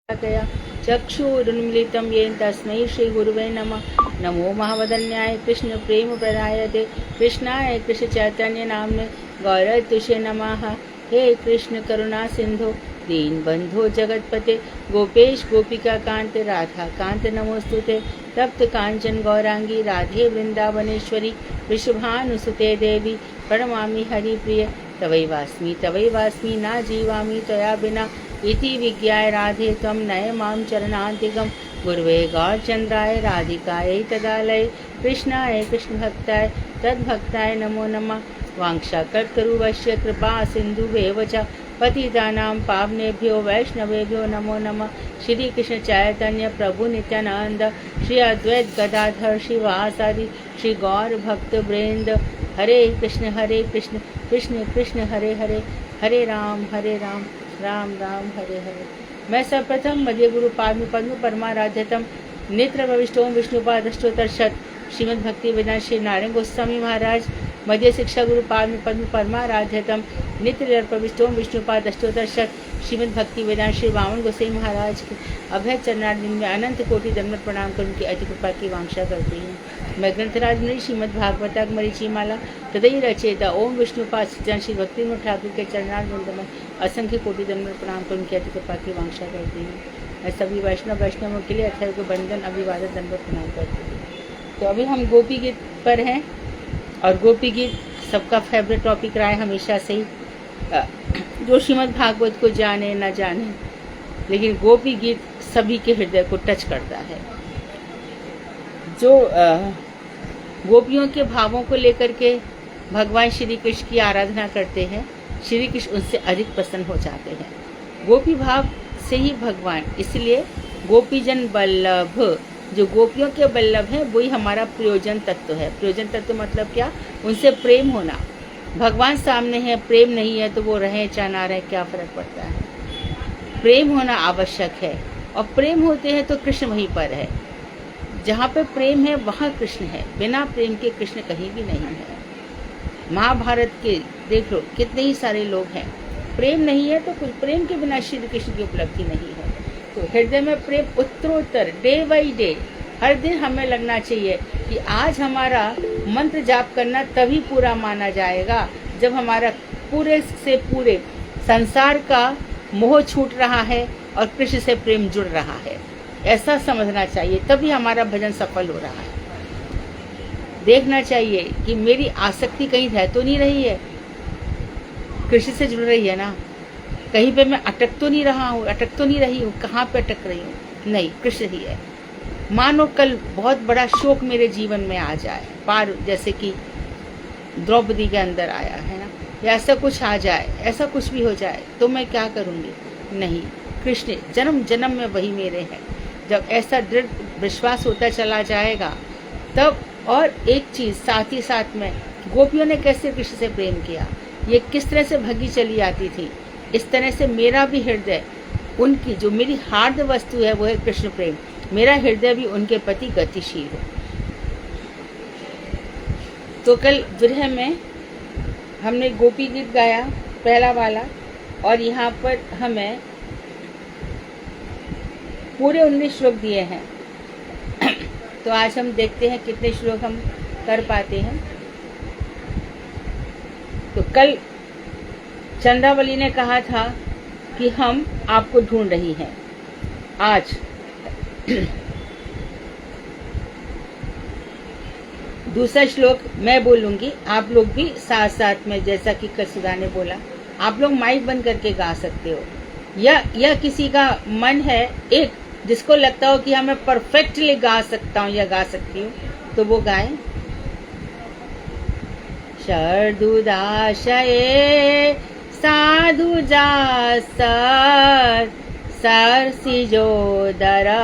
गया चक्षुरुन्मीलितं येन तस्मै श्रीगुरुवे नमः। नमो महावदन्याय कृष्ण प्रेम प्रदायते कृष्णाय कृष्ण चैतन्य नाम्ने गौरतुषे नमः। हे कृष्ण करुणा सिंधु दीनबंधो जगतपते गोपेश गोपिका कांत राधा कांत नमोस्तुते। तप्त कांचन गौरांगी राधे वृंदावनेश्वरी वृषभानुसुते देवी प्रणमामि हरिप्रिय। तवैवास्मि ना जीवामि त्वया बिना इति विज्ञाय राधे त्वं नय मां चरणान्तिकं। गुरुवे गौरचन्द्राय राधिकायै तदालये कृष्णाय कृष्णभक्ताय तद्भक्ताय नमो नमः। वाञ्छाकल्पतरुश्च कृपा सिन्धुभ्येव च पतितानां पावनेभ्यो वैष्णवेभ्यो नमो नमः। श्री कृष्ण चैतन्य प्रभु नित्यानंद श्री अद्वैत गदाधर श्रीवासादि श्री गौर भक्त वृंद। हरे कृष्ण कृष्ण कृष्ण हरे हरे, हरे राम राम राम हरे हरे। मैं सर्वप्रथम मध्य गुरु पाद पद्म परमाराध्यतम नेत्र प्रविष्टोम विष्णुपादष्टोत्तर शत श्रीमद् भक्ति वेदांत श्री नारायण गोस्वामी महाराज मध्य शिक्षा गुरु पाद पद्म परमाराध्यतम नित्य प्रविष्टोम विष्णुपादष्टोत्तर शत श्रीमद् भक्ति वेदांत श्री वामन गोसाई महाराज के अभय चरणारविंद में अनंत कोटि दंडवत प्रणाम कर उनकी अति कृपा की वांछा करती हूँ। मैं ग्रंथराज मुनि श्रीमद् भागवताग मरीचिमाला तदई रचेता ओम विष्णुपाद श्री भक्ति ठाकुर के चरणारविंद में असंख्य कोटि दंडवत प्रणाम कर उनकी अति कृपा की वांछा करती हूँ। मैं सभी वैष्णवों के लिए अथर्व को बंधन अभिवादन दंडवत प्रणाम करती हूँ। तो अभी हम गोपी गीत पर हैं और गोपी गीत सबका फेवरेट टॉपिक रहा है हमेशा से ही। जो श्रीमद् भागवत को जाने न जाने, लेकिन गोपी गीत सभी के हृदय को टच करता है। जो गोपियों के भावों को लेकर के भगवान श्री कृष्ण की आराधना करते हैं, श्री कृष्ण उनसे अधिक प्रसन्न हो जाते हैं। गोपी भाव से ही भगवान, इसलिए गोपीजन बल्लभ, जो गोपियों के बल्लभ हैं वही हमारा प्रयोजन तत्व है। प्रयोजन तत्व मतलब क्या? उनसे प्रेम होना। भगवान सामने है, प्रेम नहीं है तो वो रहे चाहे ना रहे, क्या फर्क पड़ता है? प्रेम होना आवश्यक है, और प्रेम होते हैं तो कृष्ण वहीं पर है। जहाँ पे प्रेम है वहाँ कृष्ण है, बिना प्रेम के कृष्ण कहीं भी नहीं है। महाभारत के देख लो कितने ही सारे लोग हैं, प्रेम नहीं है तो कुछ, प्रेम के बिना श्री कृष्ण की उपलब्धि नहीं है। तो हृदय में प्रेम उत्तरोत्तर डे बाई डे हर दिन हमें लगना चाहिए कि आज हमारा मंत्र जाप करना तभी पूरा माना जाएगा जब हमारा पूरे से पूरे संसार का मोह छूट रहा है और कृष्ण से प्रेम जुड़ रहा है। ऐसा समझना चाहिए, तभी हमारा भजन सफल हो रहा है। देखना चाहिए कि मेरी आसक्ति कहीं रह तो नहीं रही है, कृष्ण से जुड़ रही है ना, कहीं पे मैं अटक तो नहीं रही हूँ, कहाँ पे अटक रही हूँ? नहीं, कृष्ण ही है। मानो कल बहुत बड़ा शोक मेरे जीवन में आ जाए, पार जैसे कि द्रौपदी के अंदर आया है ना, या ऐसा कुछ आ जाए, ऐसा कुछ भी हो जाए तो मैं क्या करूँगी? नहीं, कृष्ण जन्म जन्म में वही मेरे हैं। जब ऐसा दृढ़ विश्वास होता चला जाएगा तब। और एक चीज़ साथ ही साथ में, गोपियों ने कैसे कृष्ण से प्रेम किया, ये किस तरह से भगी चली आती थी, इस तरह से मेरा भी हृदय, उनकी जो मेरी हार्द वस्तु है वो है कृष्ण प्रेम, मेरा हृदय भी उनके प्रति गतिशील हो। तो कल विरह में हमने गोपी गीत गाया पहला वाला, और यहाँ पर हमें पूरे 19 श्लोक दिए हैं। तो आज हम देखते हैं कितने श्लोक हम कर पाते हैं। तो कल चंद्रावली ने कहा था कि हम आपको ढूंढ रही हैं। आज दूसरा श्लोक मैं बोलूंगी, आप लोग भी साथ साथ में, जैसा कि कल सुधा ने बोला, आप लोग माइक बंद करके गा सकते हो, या किसी का मन है एक जिसको लगता हो कि हाँ मैं परफेक्टली गा सकता हूँ या गा सकती हूँ, तो वो गाएं। शर्दुदाशये साधु जासर सरसिजोदरा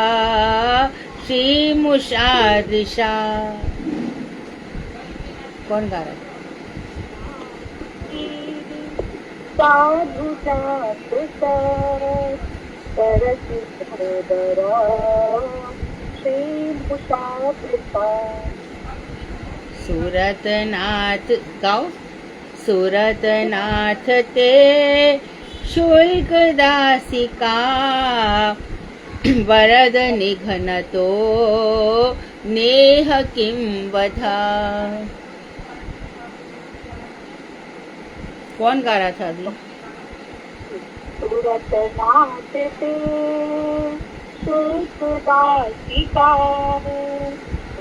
श्रीमुषादृशा। कौन गा रहा है? साधु जासर सरसिजोदरा श्रीमुषादृशा। सूरतनाथ गाओ। सूरतनाथ ते शुल्क दासिका वरद निघनतो नेह किं वधा। कौन गा रहा था अभी? सूरत नाथ ते सुखदासिका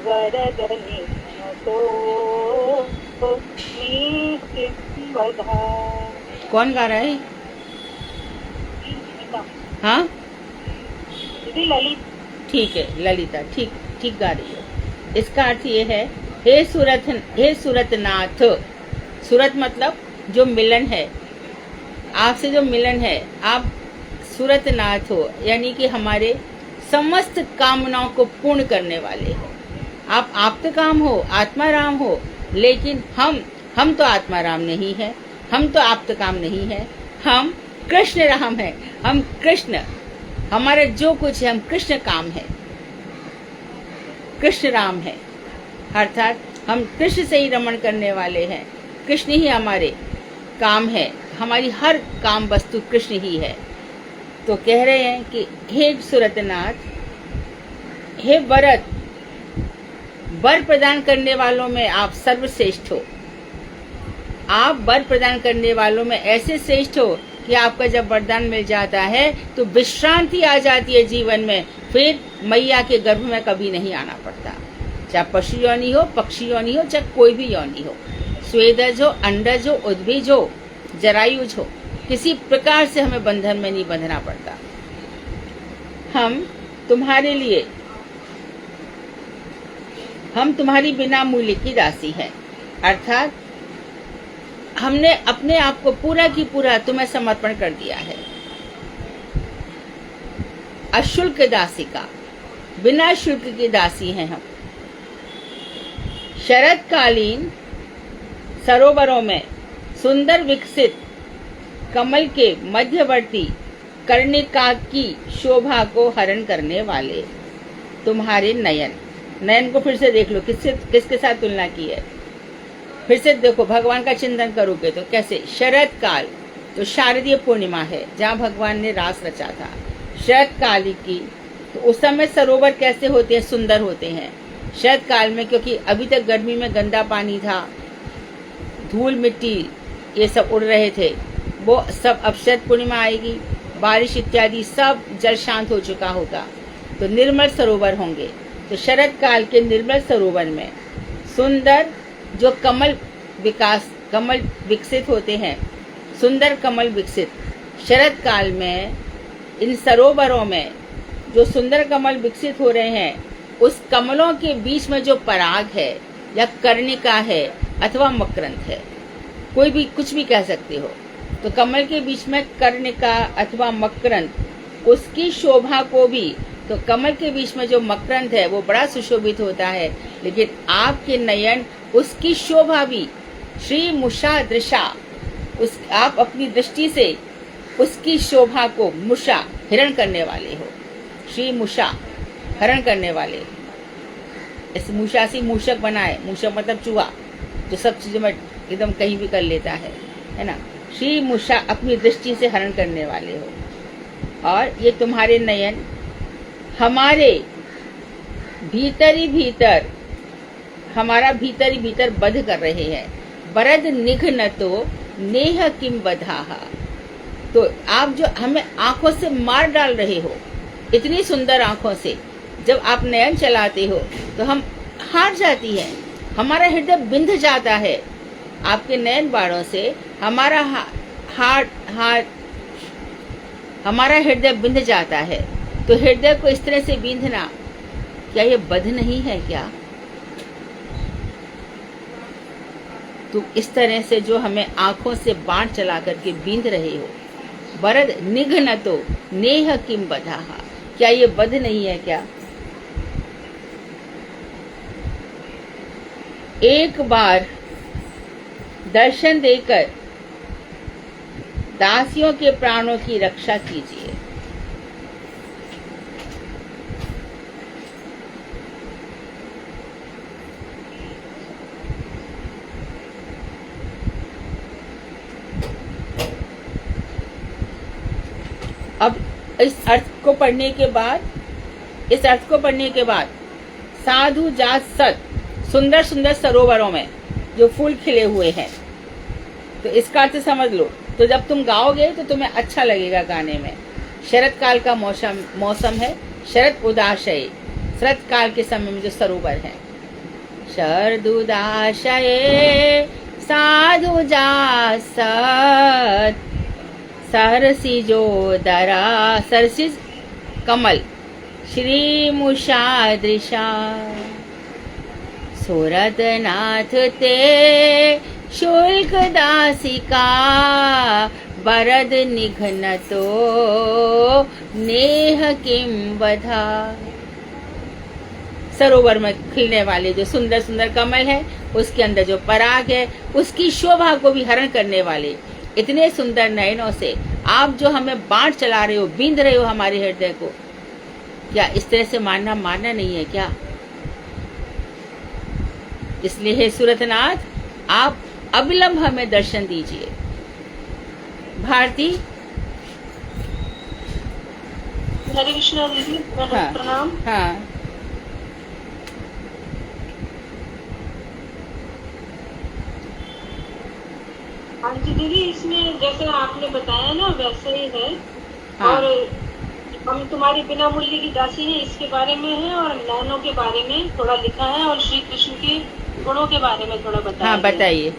वरद निघनतो नेह किं वधा। कौन गा रहा है? हाँ दीदी ललित। ठीक है, ललिता ठीक ठीक गा रही है। इसका अर्थ ये है, हे सूरतनाथ। सूरत मतलब जो मिलन है, आपसे जो मिलन है, आप सूरतनाथ हो, यानी कि हमारे समस्त कामनाओं को पूर्ण करने वाले हो। आप आप्तकाम हो, आत्माराम हो, लेकिन हम तो आत्माराम नहीं है, हम तो आप्तकाम नहीं है, हम कृष्ण राम है। हम कृष्ण, हमारा जो कुछ है, हम कृष्ण काम है, कृष्ण राम है। अर्थात हम कृष्ण से ही रमण करने वाले हैं, कृष्ण ही हमारे काम है, हमारी हर काम वस्तु कृष्ण ही है। तो कह रहे हैं कि हे सूरतनाथ, हे वरद, वर प्रदान करने वालों में आप सर्वश्रेष्ठ हो। आप वर प्रदान करने वालों में ऐसे श्रेष्ठ हो कि आपका जब वरदान मिल जाता है तो विश्रांति आ जाती है जीवन में, फिर मैया के गर्भ में कभी नहीं आना पड़ता। चाहे पशु योनि हो, पक्षी योनि हो, चाहे कोई भी योनि हो, स्वेदज हो, अंडज हो, उद्भिज हो, जरायुज हो, किसी प्रकार से हमें बंधन में नहीं बंधना पड़ता। हम तुम्हारे लिए, हम तुम्हारी बिना मूल्य की दासी हैं। अर्थात हमने अपने आप को पूरा की पूरा तुम्हें समर्पण कर दिया है। अशुल्क दासिका, बिना शुल्क की दासी हैं हम। शरतकालीन सरोवरों में सुंदर विकसित कमल के मध्यवर्ती कर्णिका की शोभा को हरण करने वाले तुम्हारे नयन। नयन को फिर से देख लो, किसके साथ तुलना की है। फिर से देखो, भगवान का चिंतन करोगे तो कैसे। शरद काल तो शारदीय पूर्णिमा है, जहाँ भगवान ने रास रचा था। शरद काल की तो उस समय सरोवर कैसे होते हैं, सुंदर होते हैं शरद काल में, क्योंकि अभी तक गर्मी में गंदा पानी था, धूल मिट्टी ये सब उड़ रहे थे। वो सब अब शरद पूर्णिमा आएगी, बारिश इत्यादि सब जल शांत हो चुका होगा, तो निर्मल सरोवर होंगे। तो शरद काल के निर्मल सरोवर में सुंदर जो कमल विकसित होते हैं, सुंदर कमल विकसित शरद काल में इन सरोवरों में जो सुंदर कमल विकसित हो रहे हैं, उस कमलों के बीच में जो पराग है या कर्णिका है अथवा मकरंद है, कोई भी कुछ भी कह सकते हो, तो कमल के बीच में कर्णिका अथवा मकरंद, उसकी शोभा को भी, तो कमल के बीच में जो मकरंद है वो बड़ा सुशोभित होता है, लेकिन आपके नयन उसकी शोभा भी श्री मुषा दृशा, उस आप अपनी दृष्टि से उसकी शोभा को मुषा हिरण करने वाले हो। श्री मुषा हरण करने वाले, इस मुषा से मूषक बनाए, मूषक मतलब चूहा जो सब चीजों में एकदम कहीं भी कर लेता है ना। श्री मुषा अपनी दृष्टि से हरण करने वाले हो, और ये तुम्हारे नयन हमारे भीतर ही भीतर, हमारा भीतर ही भीतर बध कर रहे हैं। वरद निघ्न तो नेह किम बधाहा, तो आप जो हमें आंखों से मार डाल रहे हो, इतनी सुंदर आंखों से जब आप नयन चलाते हो तो हम हार जाती है, हमारा हृदय बिंध जाता है। आपके नयन बाणों से हमारा हमारा हृदय बिंध जाता है। तो हृदय को इस तरह से बींधना, क्या ये बध नहीं है क्या? तो इस तरह से जो हमें आंखों से बाण चला करके बींध रहे हो, वरद निघ्न तो नेह किम बधाहा, क्या ये बध नहीं है क्या? एक बार दर्शन देकर दासियों के प्राणों की रक्षा कीजिए। अब इस अर्थ को पढ़ने के बाद साधु जात सत, सुंदर सुंदर सरोवरों में जो फूल खिले हुए हैं, तो इसका अर्थ समझ लो। तो जब तुम गाओगे तो तुम्हें अच्छा लगेगा गाने में। शरद काल का मौसम है, शरद उदाशय, शरद काल के समय में जो सरोवर है। शरदुदाशये साधु जात सत, सरसिजोदरा, सरसिज कमल, श्रीमुषादृशा, सुरतनाथ ते शुल्क दासिका, बरद निघ्नतो नेह किम बधा। सरोवर में खिलने वाले जो सुंदर सुंदर कमल है, उसके अंदर जो पराग है, उसकी शोभा को भी हरण करने वाले इतने सुंदर नयनों से आप जो हमें बाण चला रहे हो, बींध रहे हो हमारे हृदय को, क्या इस तरह से मानना नहीं है क्या? इसलिए हे सूरतनाथ, आप अविलंब हमें दर्शन दीजिए। भारती, हरे कृष्णा दीदी, हाँ, प्रणाम। हाँ, हाँ जी दीदी, इसमें जैसे आपने बताया ना वैसे ही है। हाँ। और हम तुम्हारी बिना मूल्य की दासी है, इसके बारे में है, और नैनों के बारे में थोड़ा लिखा है, और श्री कृष्ण के गुणों के बारे में थोड़ा बताया। हाँ, बताइए।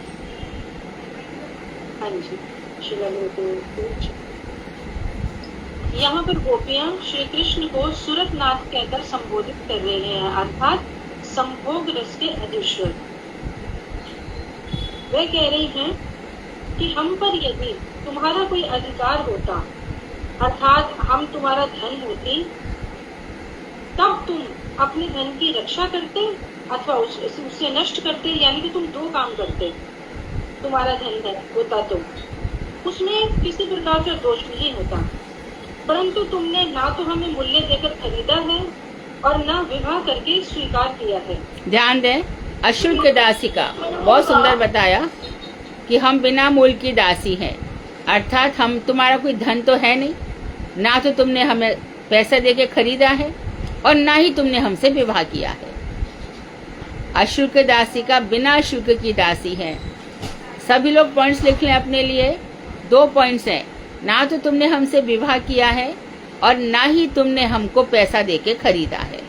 हाँ जी, यहाँ पर गोपियाँ श्री कृष्ण को सूरतनाथ कहकर संबोधित कर रहे हैं, अर्थात संभोग रस के अधीश्वर। वे कह रही हैं कि हम पर यदि तुम्हारा कोई अधिकार होता, अर्थात हम तुम्हारा धन होती, तब तुम अपने धन की रक्षा करते अथवा उसे नष्ट करते, यानी कि तुम दो काम करते। तुम्हारा धन है होता तो उसमें किसी प्रकार का दोष नहीं होता, परंतु तुमने ना तो हमें मूल्य देकर खरीदा है और ना विवाह करके स्वीकार किया है। ध्यान दें, अशुल्क दासी का बहुत सुंदर बताया कि हम बिना मूल्य की दासी हैं, अर्थात हम तुम्हारा कोई धन तो है नहीं, ना तो तुमने हमें पैसा देके खरीदा है और ना ही तुमने हमसे विवाह किया है। अशुल्क दासी का बिना शुल्क की दासी है। सभी लोग पॉइंट्स लिख लें अपने लिए। 2 पॉइंट्स हैं, ना तो तुमने हमसे विवाह किया है और ना ही तुमने हमको पैसा देके खरीदा है।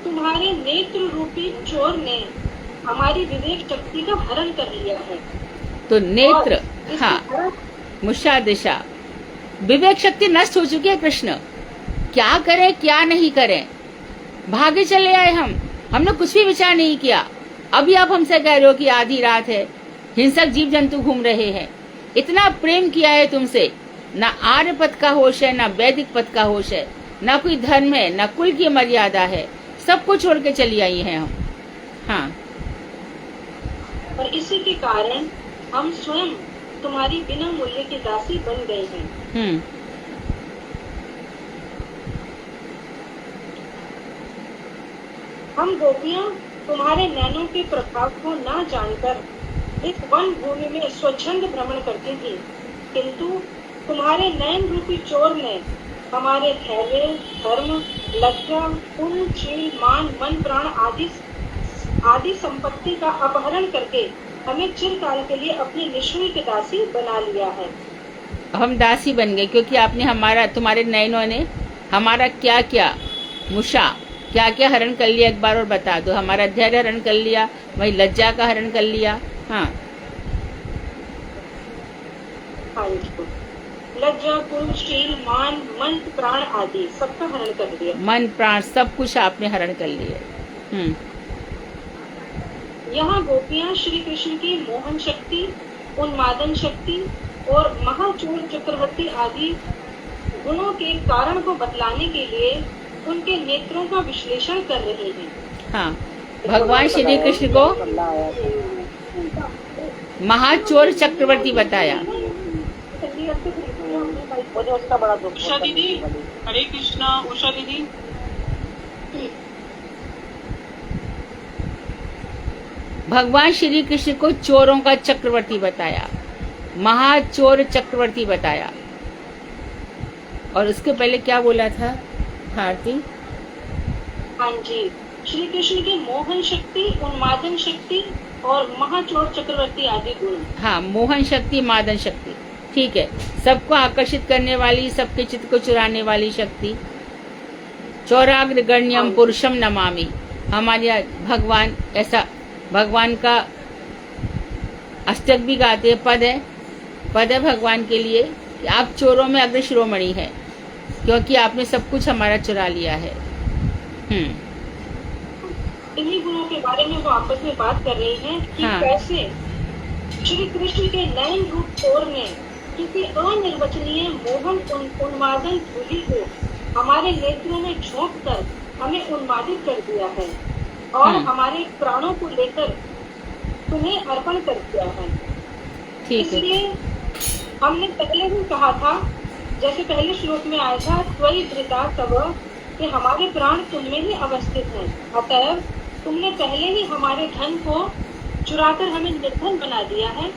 तुम्हारे नेत्र रूपी चोर ने हमारी विवेक शक्ति का हरण कर लिया है। तो नेत्र, हाँ, मुषा दिशा, विवेक शक्ति नष्ट हो चुकी है। कृष्ण, क्या करें क्या नहीं करें, भागे चले आए हमने कुछ भी विचार नहीं किया। अभी आप हमसे कह रहे हो कि आधी रात है, हिंसक जीव जंतु घूम रहे हैं। इतना प्रेम किया है तुमसे, ना आर्य पथ का होश है, ना वैदिक पथ का होश है, ना कोई धर्म है, ना कुल की मर्यादा है, सब कुछ छोड़ के चली आई हैं हम। हाँ, और इसी के कारण हम स्वयं तुम्हारी बिना मूल्य की दासी बन गए हैं। हम गोपियाँ तुम्हारे नैनों के प्रभाव को न जानकर इस वन भूमि में स्वच्छंद भ्रमण करती थी, किंतु तुम्हारे नयन रूपी चोर ने हमारे धैर्य, धर्म, लज्जा, कुल, शील, मान, मन, प्राण आदि संपत्ति का अपहरण करके हमें चिरकाल के लिए अपनी निःशुल्क दासी बना लिया है। हम दासी बन गए क्योंकि आपने तुम्हारे नयनों ने हमारा क्या क्या मुषा क्या क्या हरण कर लिया। एक बार और बता दो। हमारा धैर्य हरण कर लिया, वही लज्जा का हरण कर लिया। हाँ, लज्जा, कुल, शील, मान, मन, प्राण आदि सबका हरण कर लिया। मन, प्राण, सब कुछ आपने हरण कर लिए। यहाँ गोपियाँ श्री कृष्ण की मोहन शक्ति, उन्मादन शक्ति और महाचोर चक्रवर्ती आदि गुणों के कारण को बतलाने के लिए उनके नेत्रों का विश्लेषण कर रहे हैं। हाँ, भगवान श्री कृष्ण को महाचोर चक्रवर्ती बताया। उषा दीदी, हरे कृष्णा। उषा दीदी, भगवान श्री कृष्ण को चोरों का चक्रवर्ती बताया, महाचोर चक्रवर्ती बताया। और उसके पहले क्या बोला था भारती? हाँ जी, श्री कृष्ण की मोहन शक्ति, उन्मादन शक्ति और महाचोर चक्रवर्ती आदि गुण। हाँ, मोहन शक्ति, मादन शक्ति, ठीक है। सबको आकर्षित करने वाली, सबके चित्त को चुराने वाली शक्ति। चौराग्र गण्यम पुरुषम नमामि, हमारे भगवान ऐसा, भगवान का अष्टक भी गाते हैं, पद है भगवान के लिए कि आप चोरों में अग्र शिरोमणि है, क्योंकि आपने सब कुछ हमारा चुरा लिया है। इन्हीं गुणों के बारे में वो आपस में बात कर रही हैं कि हाँ। कैसे श्री कृष्ण के नयन रूप चोर ने किसी अनिर्वचनीय मोहन उन्मादन धूलि को हमारे नेत्रों में झोंक कर हमें उन्मादित कर दिया है और हमारे प्राणों को लेकर तुम्हें अर्पण कर दिया है। ठीक है। इसलिए हमने पहले भी कहा था, जैसे पहले श्लोक में आया था, त्वयि धृता तव, कि हमारे प्राण तुम में ही अवस्थित हैं, अतएव तुमने पहले ही हमारे धन को चुराकर हमें निर्धन बना दिया है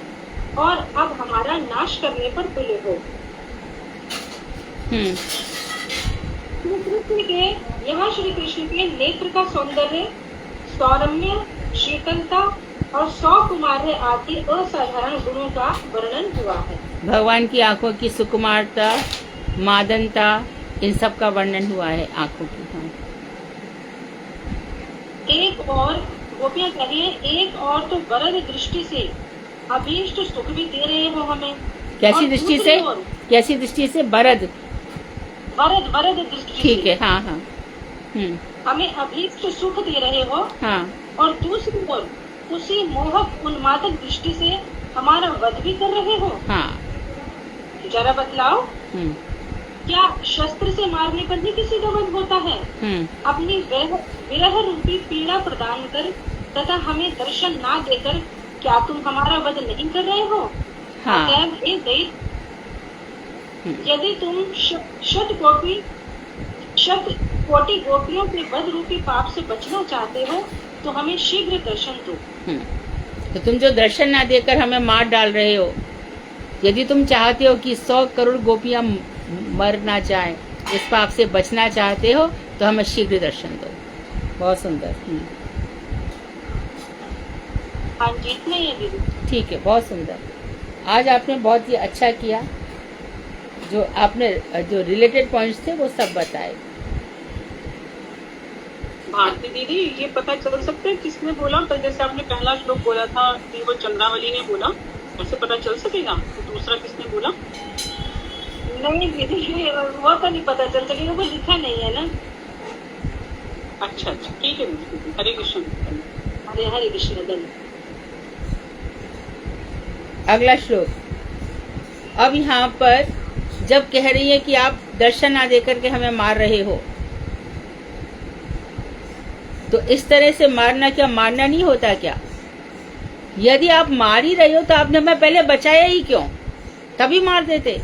और अब हमारा नाश करने पर तुले हो। श्री कृष्ण के नेत्र का सौंदर्य, सौरम्य, शीतलता और 100 कुमार आदि असाधारण गुणों का वर्णन हुआ है। भगवान की आंखों की सुकुमारता, मादनता, इन सब का वर्णन हुआ है आंखों की। हाँ। एक और गोपियां कह रही है, एक और तो वरद दृष्टि से अभीष्ट सुख भी दे रहे हो हमें। कैसी दृष्टि से? कैसी दृष्टि से? वरद दृष्टि। ठीक है। हाँ हाँ। हमें अभीष्ट सुख दे रहे हो। हाँ। और दूसरी ओर उसी मोहक उन्मादक दृष्टि से हमारा वध भी कर रहे हो। हाँ। जरा बतलाओ, क्या शस्त्र से मारने पर ही किसी का वध होता है? अपनी विरह रूपी पीड़ा प्रदान कर तथा हमें दर्शन ना देकर क्या तुम हमारा वध नहीं कर रहे हो? हाँ। यदि तुम शत कोटि गोपियों के वध रूपी पाप से बचना चाहते हो तो हमें शीघ्र दर्शन दो। तो तुम जो दर्शन ना देकर हमें मार डाल रहे हो, यदि तुम चाहते हो कि 100 करोड़ गोपियां मर ना जाए, इस पाप से बचना चाहते हो तो हमें शीघ्र दर्शन दो। बहुत सुंदर। हाँ जी, इतना ही है दीदी। ठीक है, बहुत सुंदर। आज आपने बहुत ही अच्छा किया, जो आपने जो रिलेटेड पॉइंट्स थे वो सब बताए। भारती दीदी, ये पता चल सकता है किसने बोला? पर जैसे आपने पहला श्लोक बोला था कि वो चंद्रावली ने बोला, ऐसे पता चल सकेगा तो दूसरा किसने बोला? नहीं दीदी, वो तो नहीं पता चल सकेगा, वो लिखा नहीं है ना। अच्छा, ठीक है दीदी। हरे कृष्ण। हरे कृष्ण। अगला श्लोक। अब यहाँ पर जब कह रही है कि आप दर्शन ना देकर के हमें मार रहे हो, तो इस तरह से मारना क्या मारना नहीं होता क्या? यदि आप मार ही रहे हो तो आपने हमें पहले बचाया ही क्यों? तभी मार देते।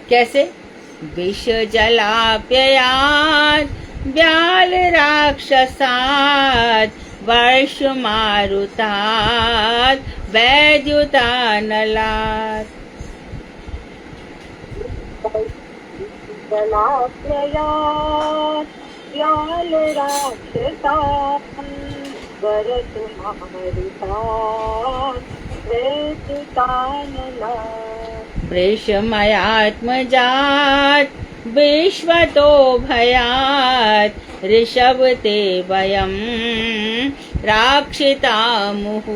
कैसे? विष जलाप्ययात् व्याल राक्षसात् वर्ष मारुतात् वैद्युतानलात्। जलाप्ययात् व्याल राक्षसात् वर्ष मारुतात् वैद्युतानलात्। वृषमयात्मजात् विश्वतो भयात् ऋषभ ते वयं राक्षितामुः।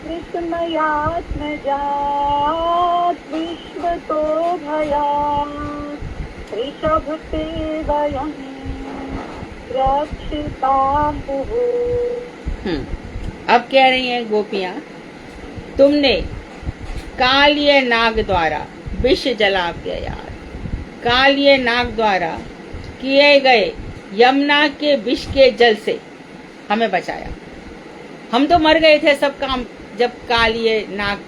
वृषमयात्मजात् विश्वतो भयात् ऋषभ ते वयं राक्षितामुः। अब कह रही हैं गोपियां, तुमने कालिय नाग द्वारा विष जलाप्ययात्, कालिय नाग द्वारा किए गए यमुना के विष के जल से हमें बचाया। हम तो मर गए थे सब काम, जब कालिय नाग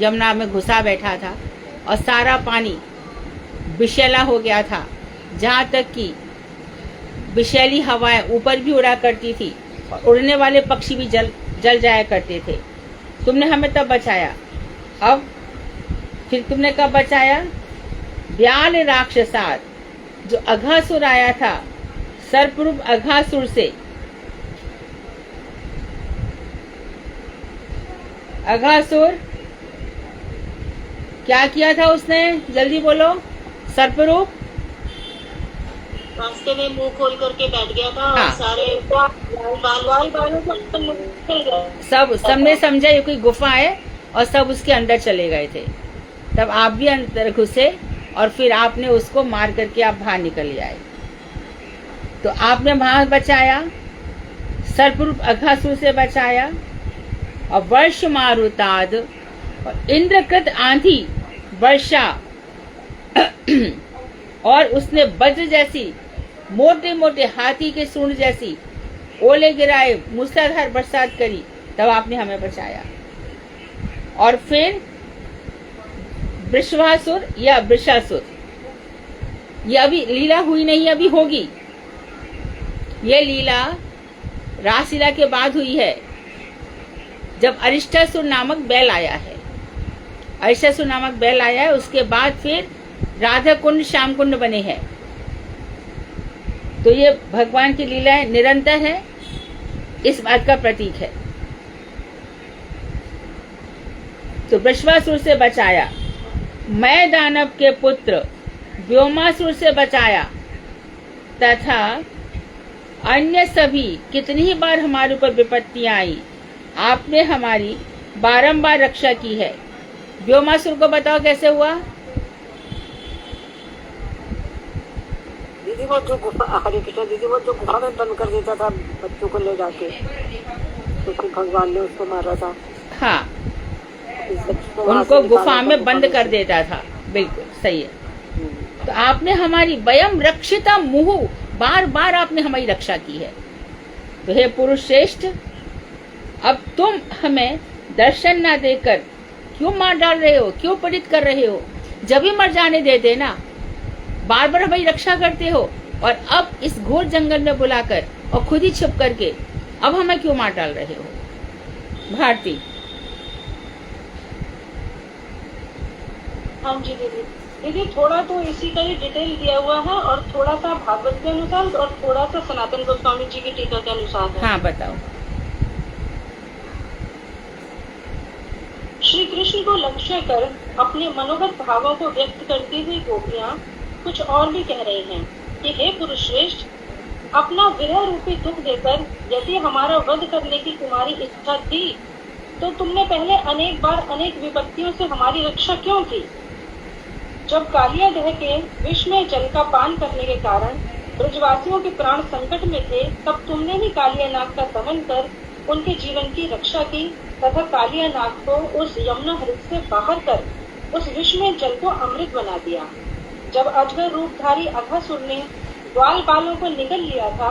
यमुना में घुसा बैठा था और सारा पानी विषैला हो गया था, जहाँ तक कि विषैली हवाएं ऊपर भी उड़ा करती थी और उड़ने वाले पक्षी भी जल जाया करते थे। तुमने हमें तब बचाया। अब फिर तुमने कब बचाया? व्याल राक्षसात, जो अघासुर आया था सर्परूप अघासुर से। अघासुर क्या किया था उसने, जल्दी बोलो। सर्परूप रास्ते में मुंह खोल करके बैठ गया था और हाँ। सारे बालों को निकल गए। सबने समझा ये कोई गुफा है और सब उसके अंदर चले गए थे। तब आप भी अंदर घुसे और फिर आपने उसको मार करके आप बाहर निकल आए। तो आपने वहां बचाया, सर्परूप अघासुर से बचाया, और वर्ष मारुताद और इंद्रकृत आंधी वर्षा और उसने वज्र जैसी मोटे मोटे हाथी के सूंड जैसी ओले गिराए, मूसलाधार बरसात करी, तब आपने हमें बचाया। और फिर वृषभासुर या वृषासुर, ये अभी लीला हुई नहीं, अभी होगी। ये लीला रासलीला के बाद हुई है, जब अरिष्टासुर नामक बैल आया है। अरिष्टासुर नामक बैल आया है, उसके बाद फिर राधा कुंड श्याम कुंड बने हैं। तो ये भगवान की लीलाएं निरंतर है, इस बात का प्रतीक है। तो वृषभासुर से बचाया, मैं दानव के पुत्र व्योमासुर से बचाया, तथा अन्य सभी कितनी ही बार हमारे ऊपर विपत्तियां आई, आपने हमारी बारंबार रक्षा की है। व्योमासुर को बताओ कैसे हुआ। दीदी वो जो गुफा, हरे कृष्ण दीदी, वो जो गुफा में बंद कर देता था बच्चों को ले जाके, तो फिर भगवान ने उसको मारा था। हाँ, उनको गुफा में बंद कर देता था, बिल्कुल सही है। तो आपने हमारी वयम रक्षिता मुहु, बार बार आपने हमारी रक्षा की है। तो हे पुरुष श्रेष्ठ, अब तुम हमें दर्शन ना देकर क्यों मार डाल रहे हो, क्यों पीड़ित कर रहे हो। जब ही मर जाने देते ना, बार बार हमारी रक्षा करते हो, और अब इस घोर जंगल में बुलाकर और खुद ही छुप करके अब हमें क्यों मार डाल रहे हो। भारती। हाँ जी दीदी। दीदी थोड़ा तो इसी का ही डिटेल दिया हुआ है, और थोड़ा सा भागवत के अनुसार और थोड़ा सा सनातन गोस्वामी जी की टीका के अनुसार है। हाँ बताओ। श्री कृष्ण को लक्ष्य कर अपने मनोगत भावों को व्यक्त करती हुई गोपियां कुछ और भी कह रही हैं कि हे पुरुष श्रेष्ठ, अपना विरह रूपी दुख देकर यदि हमारा वध करने की तुम्हारी इच्छा थी, तो तुमने पहले अनेक बार अनेक विपत्तियों से हमारी रक्षा क्यों की। जब कालिया दह के विष में जल का पान करने के कारण ब्रजवासियों के प्राण संकट में थे, तब तुमने ही कालिया नाग का दमन कर उनके जीवन की रक्षा की, तथा कालिया नाग को उस यमुना हृद से बाहर कर उस विष में जल को अमृत बना दिया। जब अजगर रूपधारी अघासुर ने ग्वाल बालों को निगल लिया था,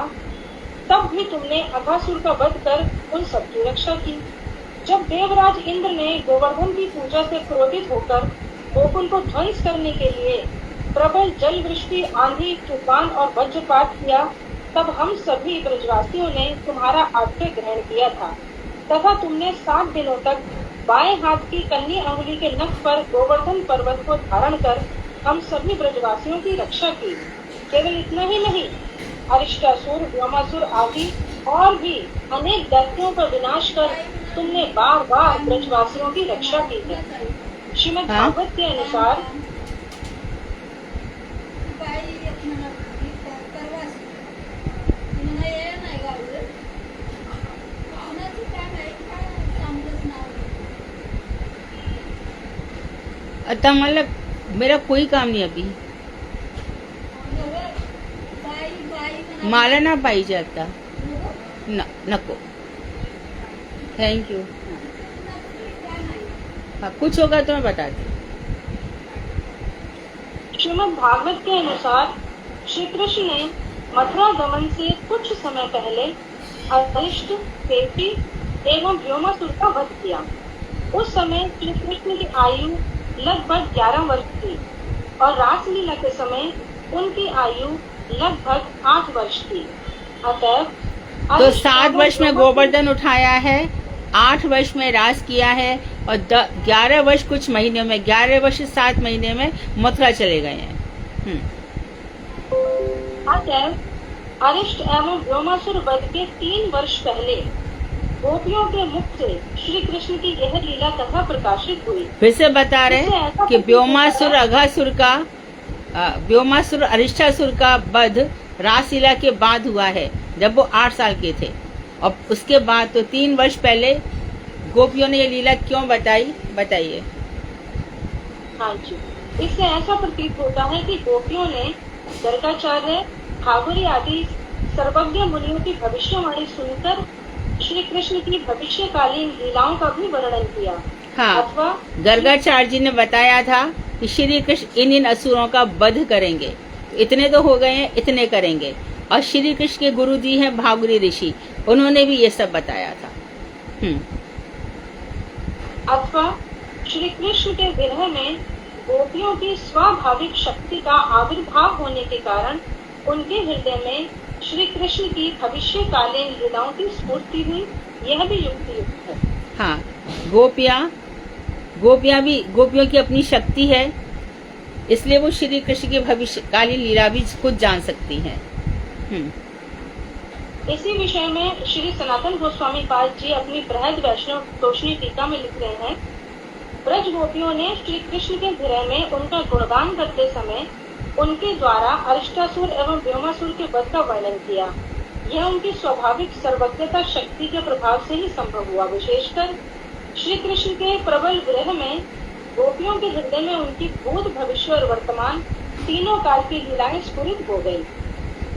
तब भी तुमने अघासुर का वध कर उन सबकी रक्षा की। जब देवराज इंद्र ने गोवर्धन की पूजा से क्रोधित होकर गोकुल को ध्वंस करने के लिए प्रबल जल वृष्टि, आंधी, तूफान और वज्रपात किया, तब हम सभी ब्रजवासियों ने तुम्हारा आश्रय ग्रहण किया था, तथा तुमने 7 दिनों तक बाएं हाथ की कन्नी अंगुली के नख पर गोवर्धन पर्वत को धारण कर हम सभी ब्रजवासियों की रक्षा की। केवल इतना ही नहीं, अरिष्टासुर, व्योमासुर आदि और भी अनेक दैत्यों का विनाश कर तुमने बार बार ब्रजवासियों की रक्षा की है। श्रीमद् भागवत के अनुसार आता मतलब मेरा कोई काम नहीं अभी, माला ना पाई जाता ना, नको, थैंक यू। हाँ, कुछ होगा तो मैं बताती। श्रीमद् भागवत के अनुसार श्री कृष्ण ने मथुरा गमन से कुछ समय पहले अरिष्ट, पेपी एवं व्योमासुर का वध किया। उस समय श्री कृष्ण की आयु लगभग 11 वर्ष थी और रासलीला के समय उनकी आयु लगभग 8 वर्ष थी। अतः तो 7 वर्ष में गोवर्धन उठाया है, 8 वर्ष में रास किया है, और 11 वर्ष कुछ महीने में, 11 वर्ष 7 महीने में मथुरा चले गए हैं। अतः अरिष्ट एवं व्योमासुर वध के 3 वर्ष पहले गोपियों के मुख से श्री कृष्ण की यह लीला कथा प्रकाशित हुई। फिर से बता रहे हैं कि व्योमासुर अघासुर का व्योमासुर अरिष्टासुर का वध रासलीला के बाद हुआ है, जब वो 8 साल के थे। और उसके बाद तो 3 वर्ष पहले गोपियों ने ये लीला क्यों बताई, बताइए। हाँ जी, इससे ऐसा प्रतीत होता है कि गोपियों ने गर्गाचार्य, भागुरी आदि सर्वज्ञ मुनियों की भविष्यवाणी सुनकर श्री कृष्ण की भविष्यकालीन लीलाओं का भी वर्णन किया। हाँ, अथवा गर्गाचार्य जी ने बताया था कि श्री कृष्ण इन असुरों का वध करेंगे, इतने तो हो गए हैं, इतने करेंगे। और श्री कृष्ण के गुरु जी हैं भागुरी ऋषि, उन्होंने भी ये सब बताया था। अथवा श्री कृष्ण के विरह में गोपियों की स्वाभाविक शक्ति का आविर्भाव होने के कारण उनके हृदय में श्री कृष्ण की भविष्यकालीन लीलाओं की स्फूर्ति हुई, यह भी युक्तियुक्त है। हाँ, गोपियों की अपनी शक्ति है, इसलिए वो श्री कृष्ण की भविष्यकालीन लीला भी खुद जान सकती हैं। इसी विषय में श्री सनातन गोस्वामी पाद जी अपनी बृहद वैष्णव तोषणी टीका में लिख रहे हैं, ब्रज गोपियों ने श्री कृष्ण के विरह में उनका गुणगान करते समय उनके द्वारा अरिष्टासुर एवं व्योमासुर के वध का वर्णन किया। यह उनकी स्वाभाविक सर्वज्ञता शक्ति के प्रभाव से ही संभव हुआ। विशेषकर श्री कृष्ण के प्रबल विरह में गोपियों के हृदय में उनकी भूत, भविष्य और वर्तमान तीनों काल की लीलाएं स्फुरित हो गयी।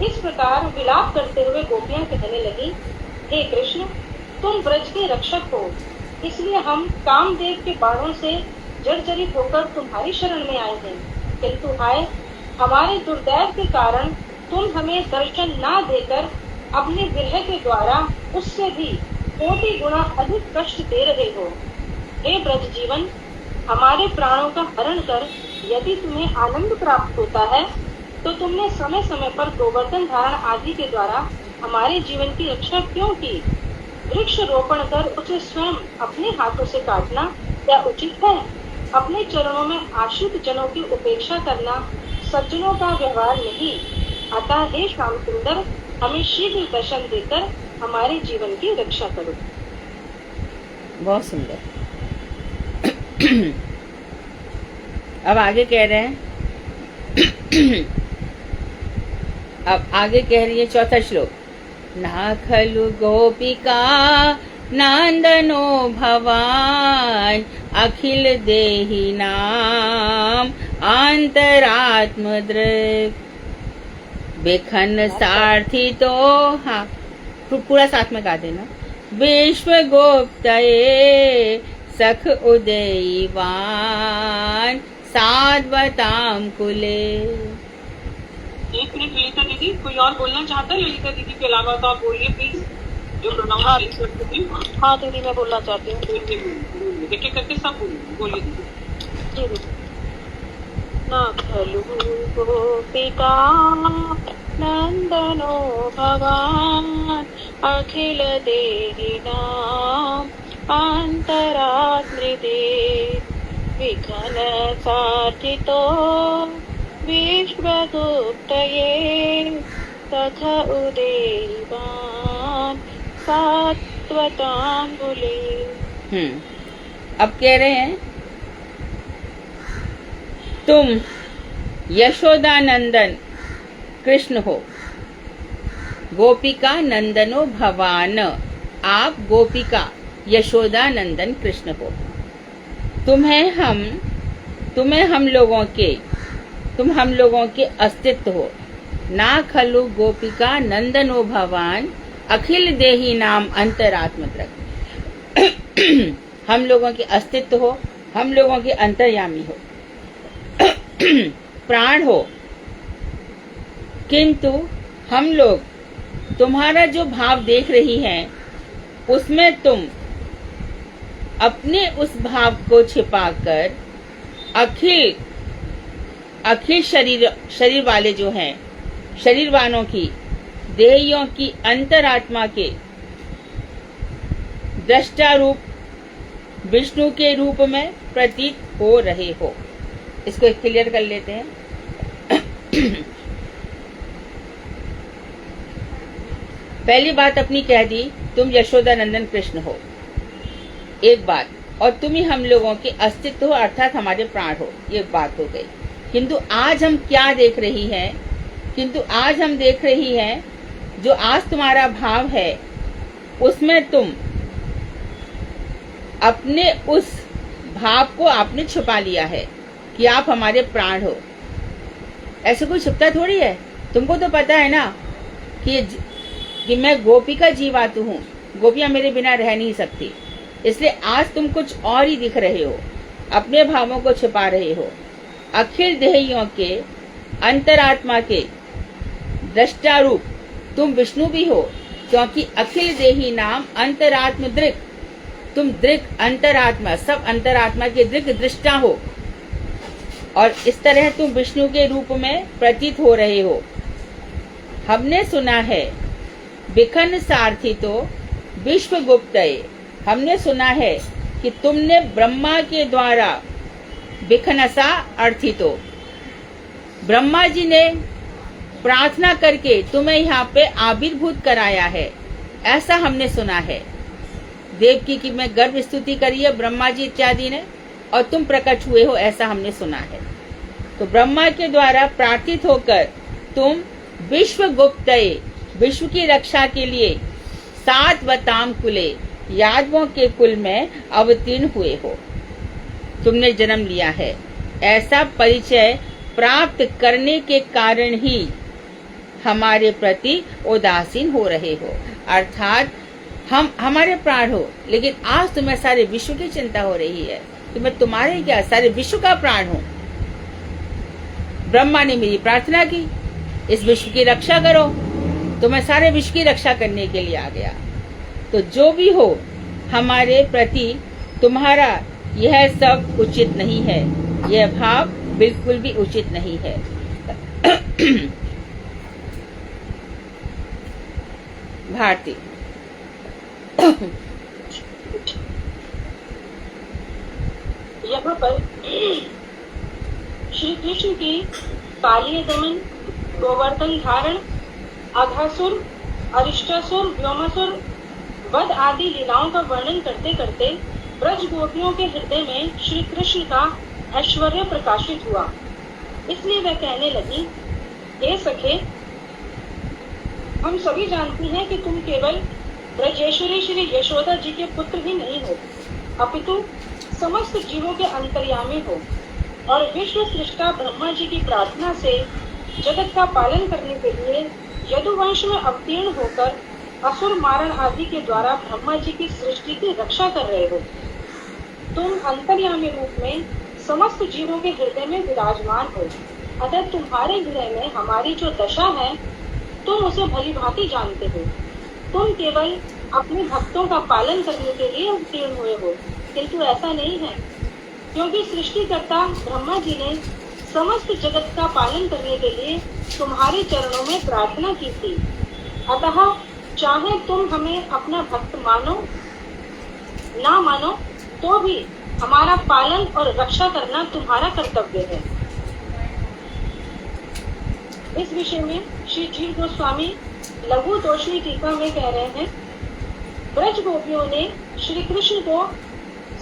इस प्रकार विलाप करते हुए गोपियां कहने लगी, हे कृष्ण, तुम ब्रज के रक्षक हो, इसलिए हम कामदेव के बाणों से जर्जरित होकर तुम्हारी शरण में आए हैं। किंतु हाय, हमारे दुर्दैव के कारण तुम हमें दर्शन न देकर अपने विरह के द्वारा उससे भी कोटि गुना अधिक कष्ट दे रहे हो। हे ब्रज जीवन, हमारे प्राणों का हरण कर यदि तुम्हें आनंद प्राप्त होता है तो तुमने समय समय पर गोवर्धन धारण आदि के द्वारा हमारे जीवन की रक्षा क्यों की? वृक्ष रोपण कर उसे स्वयं अपने हाथों से काटना क्या उचित है? अपने चरणों में आश्रित जनों की उपेक्षा करना सज्जनों का व्यवहार नहीं। अतः हे श्याम सुंदर, हमें शीघ्र दर्शन देकर हमारे जीवन की रक्षा करो। बहुत सुंदर। अब आगे कह रहे हैं अब आगे कह रही है 4था श्लोक, ना खलु गोपिका नंदनो भवान अखिल देहि नाम अंतरात्म दृक् बेखन सारथी तो। हाँ, पूरा साथ में गा देना। विश्व गुप्तये सख उदयवान साध्वताम कुले। एक मिनट ललिता दीदी, कोई और बोलना चाहता है? ललिता दीदी के अलावा तो आप बोलिए प्लीज, जो प्रोनाउंस चेंज कर सकते हैं। हाँ दीदी, मैं बोलना चाहती हूँ। देखे करके सब बोलिए दीदी। न खलु गोपिका नंदनो भगवान अखिल देहिनाम अंतरात्मृदे विघ्न सार्थितो विश्वगुप्तये तथा उदेवान सात्वतांगुले। अब कह रहे हैं, तुम यशोदा नंदन कृष्ण हो, गोपिका नंदनो भवान, आप गोपिका यशोदा नंदन कृष्ण हो। तुम हम लोगों के अस्तित्व हो। ना खलु गोपिका नंदनो भवान अखिल देही नाम अंतरात्म दृक्। हम लोगों के अस्तित्व हो, हम लोगों के अंतर्यामी हो, प्राण हो। किंतु हम लोग तुम्हारा जो भाव देख रही हैं, उसमें तुम अपने उस भाव को छिपाकर अखिल शरीर वाले जो हैं, शरीरवानों की, देहियों की अंतरात्मा के दृष्टा रूप विष्णु के रूप में प्रतीत हो रहे हो। इसको क्लियर कर लेते हैं। पहली बात अपनी कह दी, तुम यशोदा नंदन कृष्ण हो, एक बात, और तुम ही हम लोगों के अस्तित्व हो, अर्थात हमारे प्राण हो, ये बात हो गई। किंतु आज हम क्या देख रही हैं? किंतु आज हम देख रही हैं, जो आज तुम्हारा भाव है उसमें तुम अपने उस भाव को आपने छुपा लिया है कि आप हमारे प्राण हो। ऐसे कोई छुपता थोड़ी है। तुमको तो पता है ना कि मैं गोपी का जीवातु हूँ, गोपियां मेरे बिना रह नहीं सकती। इसलिए आज तुम कुछ और ही दिख रहे हो, अपने भावों को छुपा रहे हो। अखिल देहियों के अंतरात्मा के दृष्टा रूप तुम विष्णु भी हो, क्योंकि अखिल देही नाम अंतरात्म दृक्, तुम दृक् अंतरात्मा, सब अंतरात्मा के दृक् दृष्टा हो, और इस तरह तुम विष्णु के रूप में प्रतीत हो रहे हो। हमने सुना है बिखन सारथी तो विश्व गुप्तये, हमने सुना है कि तुमने ब्रह्मा के द्वारा बिखनसा अर्थितो, ब्रह्मा जी ने प्रार्थना करके तुम्हें यहाँ पे आविर्भूत कराया है, ऐसा हमने सुना है। देवकी की में गर्भ स्तुति करी है ब्रह्मा जी इत्यादि ने, और तुम प्रकट हुए हो, ऐसा हमने सुना है। तो ब्रह्मा के द्वारा प्रार्थित होकर तुम विश्व गुप्तये, विश्व की रक्षा के लिए 7 वताम कुले, यादवों के कुल में अवतीर्ण हुए हो, तुमने जन्म लिया है। ऐसा परिचय प्राप्त करने के कारण ही हमारे प्रति उदासीन हो रहे हो, अर्थात हम हमारे प्राण हो, लेकिन आज तुम्हें सारे विश्व की चिंता हो रही है। तुम्हें तुम्हारे क्या, सारे विश्व का प्राण हो। ब्रह्मा ने मेरी प्रार्थना की, इस विश्व की रक्षा करो, तो मैं सारे विश्व की रक्षा करने के लिए आ गया। तो जो भी हो, हमारे प्रति तुम्हारा यह सब उचित नहीं है, यह भाव बिल्कुल भी उचित नहीं है। भारती यहाँ पर श्री कृष्ण की कालीय दमन, गोवर्धन धारण, आघासुर, अरिष्टासुर, व्योमासुर वध आदि लीलाओं का वर्णन करते करते ब्रज गोपियों के हृदय में श्री कृष्ण का ऐश्वर्य प्रकाशित हुआ। इसलिए वह कहने लगी, हे सखे, हम सभी जानती हैं कि तुम केवल ब्रजेश्वरी श्री यशोदा जी के पुत्र ही नहीं हो, अपितु समस्त जीवों के अंतर्यामी हो, और विश्व सृष्टा ब्रह्मा जी की प्रार्थना से जगत का पालन करने के लिए यदुवंश में अवतीर्ण होकर असुर मारण आदि के द्वारा ब्रह्मा जी की सृष्टि की रक्षा कर रहे हो। तुम अंतर्यामी रूप में समस्त जीवों के हृदय में विराजमान हो, अतः तुम्हारे हृदय में हमारी जो दशा है तुम उसे भली भांति जानते हो। तुम केवल अपने भक्तों का पालन करने के लिए अवतीर्ण हुए हो, किंतु ऐसा नहीं है, क्योंकि सृष्टिकर्ता ब्रह्मा जी ने समस्त जगत का पालन करने के लिए तुम्हारे चरणों में प्रार्थना की थी। अतः चाहे तुम हमें अपना भक्त मानो ना मानो, तो भी हमारा पालन और रक्षा करना तुम्हारा कर्तव्य है। इस विषय में श्री जीव गोस्वामी लघु तोषणी टीका में कह रहे हैं, ब्रज गोपियों ने श्री कृष्ण को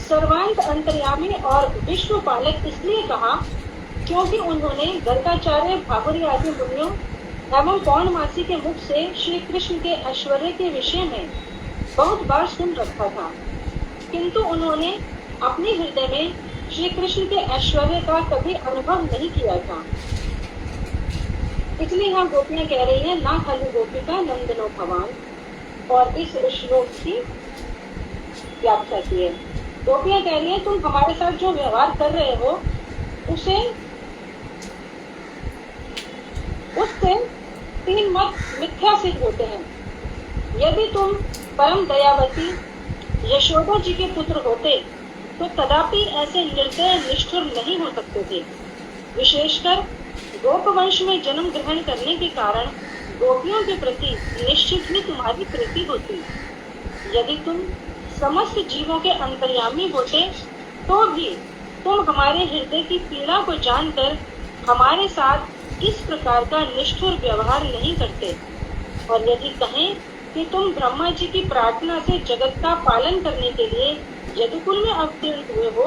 सर्वांत अंतर्यामी और विश्व पालक इसलिए कहा क्योंकि उन्होंने गर्गाचार्य, भागुरी आदि मुनियों एवं पौर्णमासी के मुख से श्री कृष्ण के ऐश्वर्य के विषय में बहुत बार सुन रखा था, किंतु उन्होंने अपने हृदय में श्री कृष्ण के ऐश्वर्य का कभी अनुभव नहीं किया था। इसलिए यहाँ गोपियां कह रही है, ना खलु गोपिका नंदनो भवान, और इस श्लोक की व्याख्या की है। गोपियां कह रही है, तुम हमारे साथ जो व्यवहार कर रहे हो उससे 3 मत मिथ्या सिद्ध होते हैं। यदि तुम परम दयावती यशोदा जी के पुत्र होते तो कदापि ऐसे निर्दय निष्ठुर नहीं हो सकते थे। विशेषकर गोप वंश में जन्म ग्रहण करने के कारण गोपियों के प्रति निश्चित ही तुम्हारी प्रीति होती। यदि तुम समस्त जीवों के अंतर्यामी होते तो भी तुम हमारे हृदय की पीड़ा को जानकर हमारे साथ इस प्रकार का निष्ठुर व्यवहार नहीं करते। और यदि कहें कि तुम ब्रह्मा जी की प्रार्थना से जगत का पालन करने के लिए यदुकुल में अवतीर्ण हुए हो,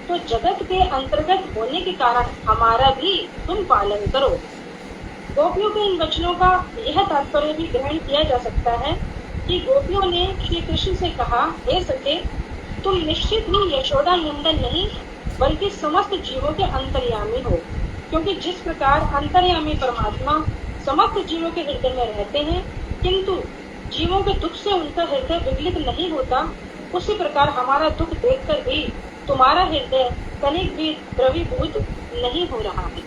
तो जगत के अंतर्गत होने के कारण हमारा भी तुम पालन करो। गोपियों के इन वचनों का यह तात्पर्य भी ग्रहण किया जा सकता है कि गोपियों ने श्री कृष्ण से कहा, हे सखे, तुम निश्चित ही यशोदा नंदन नहीं बल्कि समस्त जीवों के अंतर्यामी हो, क्योंकि जिस प्रकार अंतर्यामी परमात्मा समस्त जीवों के हृदय में रहते हैं, किंतु जीवों के दुख से उनका हृदय विगलित नहीं होता, उसी प्रकार हमारा दुख देखकर भी तुम्हारा हृदय कनिक भी द्रवीभूत नहीं हो रहा है।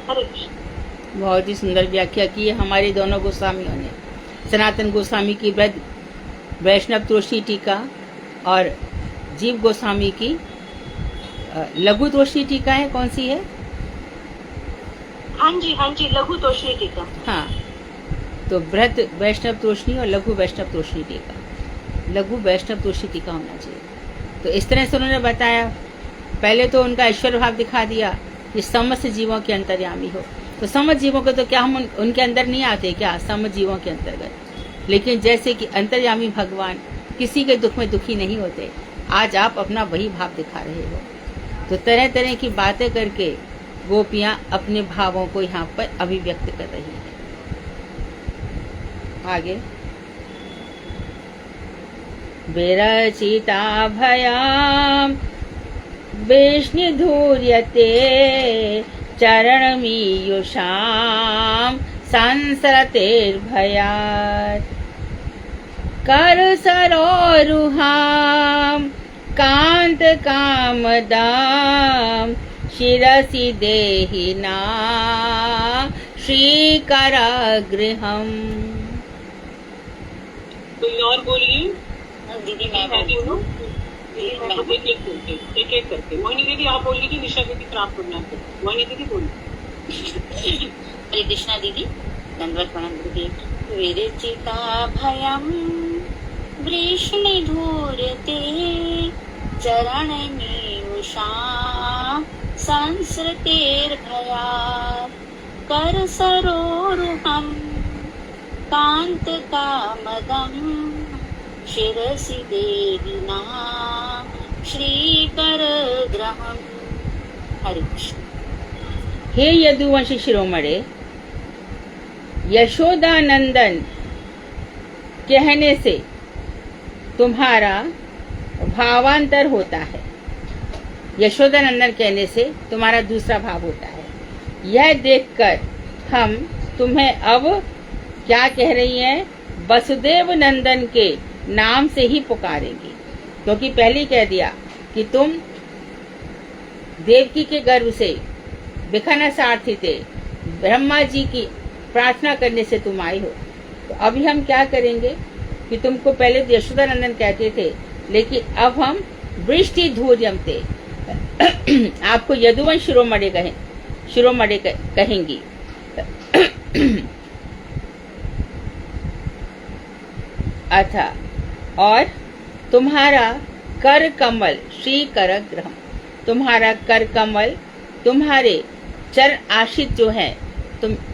हरे कृष्ण। बहुत ही सुंदर व्याख्या की है हमारे दोनों गोस्वामियों ने। सनातन गोस्वामी की वैष्णव तोषी टीका और जीव गोस्वामी की लघु तोषी टीका है। कौन सी है? हाँ जी, लघु तोषणी टीका। हाँ, तो बृहद वैष्णव तोषणी और लघु वैष्णव तोषणी टीका, लघु वैष्णव तोषी टीका होना चाहिए। तो इस तरह से उन्होंने बताया, पहले तो उनका ऐश्वर्य भाव दिखा दिया कि समस्त जीवों के अंतर्यामी हो। तो समस्त जीवों को तो क्या हम उनके अंदर नहीं आते क्या? समस्त जीवों के अंतर्गत। लेकिन जैसे कि अंतर्यामी भगवान किसी के दुख में दुखी नहीं होते, आज आप अपना वही भाव दिखा रहे हो। तो तरह तरह की बातें करके गोपियां अपने भावों को यहाँ पर अभिव्यक्त कर रही हैं। आगे, विरचिता भयाम विष्णुधूर्यते चरणमीयुषां संसरतेर्भयात् करसरोरुहां कान्तकामदां शिरसि देहिना श्रीकरागृहम्। कोई और बोलिए। दीदी मैं बोलूं? एक एक करके। मोहिनी दीदी आप बोल लीजिए, निशा दीदी फिर आप बोलना। मोहिनी दीदी बोलिए। हरे कृष्णा दीदी, दंडवत प्रणाम दीदी। विरचिता भयं वृष्णिधूर्यते चरणमीयुषां संसृतेर्भयात् करसरोरुहं कान्तकामदं शिरसि देहिना श्रीकरग्रहम्। हरे कृष्ण। हे यदुवंशी शिरोमणे, यशोदानंदन कहने से तुम्हारा भावांतर होता है। यशोदानंदन कहने से तुम्हारा दूसरा भाव होता है। यह देखकर हम तुम्हें अब क्या कह रही हैं? वसुदेव नंदन के नाम से ही पुकारेंगे, क्योंकि पहले कह दिया कि तुम देवकी के गर्भ से विखना सारथी थे, ब्रह्मा जी की प्रार्थना करने से तुम आई हो। तो अभी हम क्या करेंगे कि तुमको पहले यशोदानंदन कहते थे, लेकिन अब हम वृष्टि धूर्यम थे आपको यदुवंश शिरोमणे कहेंगी। अच्छा, और तुम्हारा कर कमल श्री कर ग्रह, तुम्हारा कर कमल, तुम्हारे चरण आश्रित जो हैं,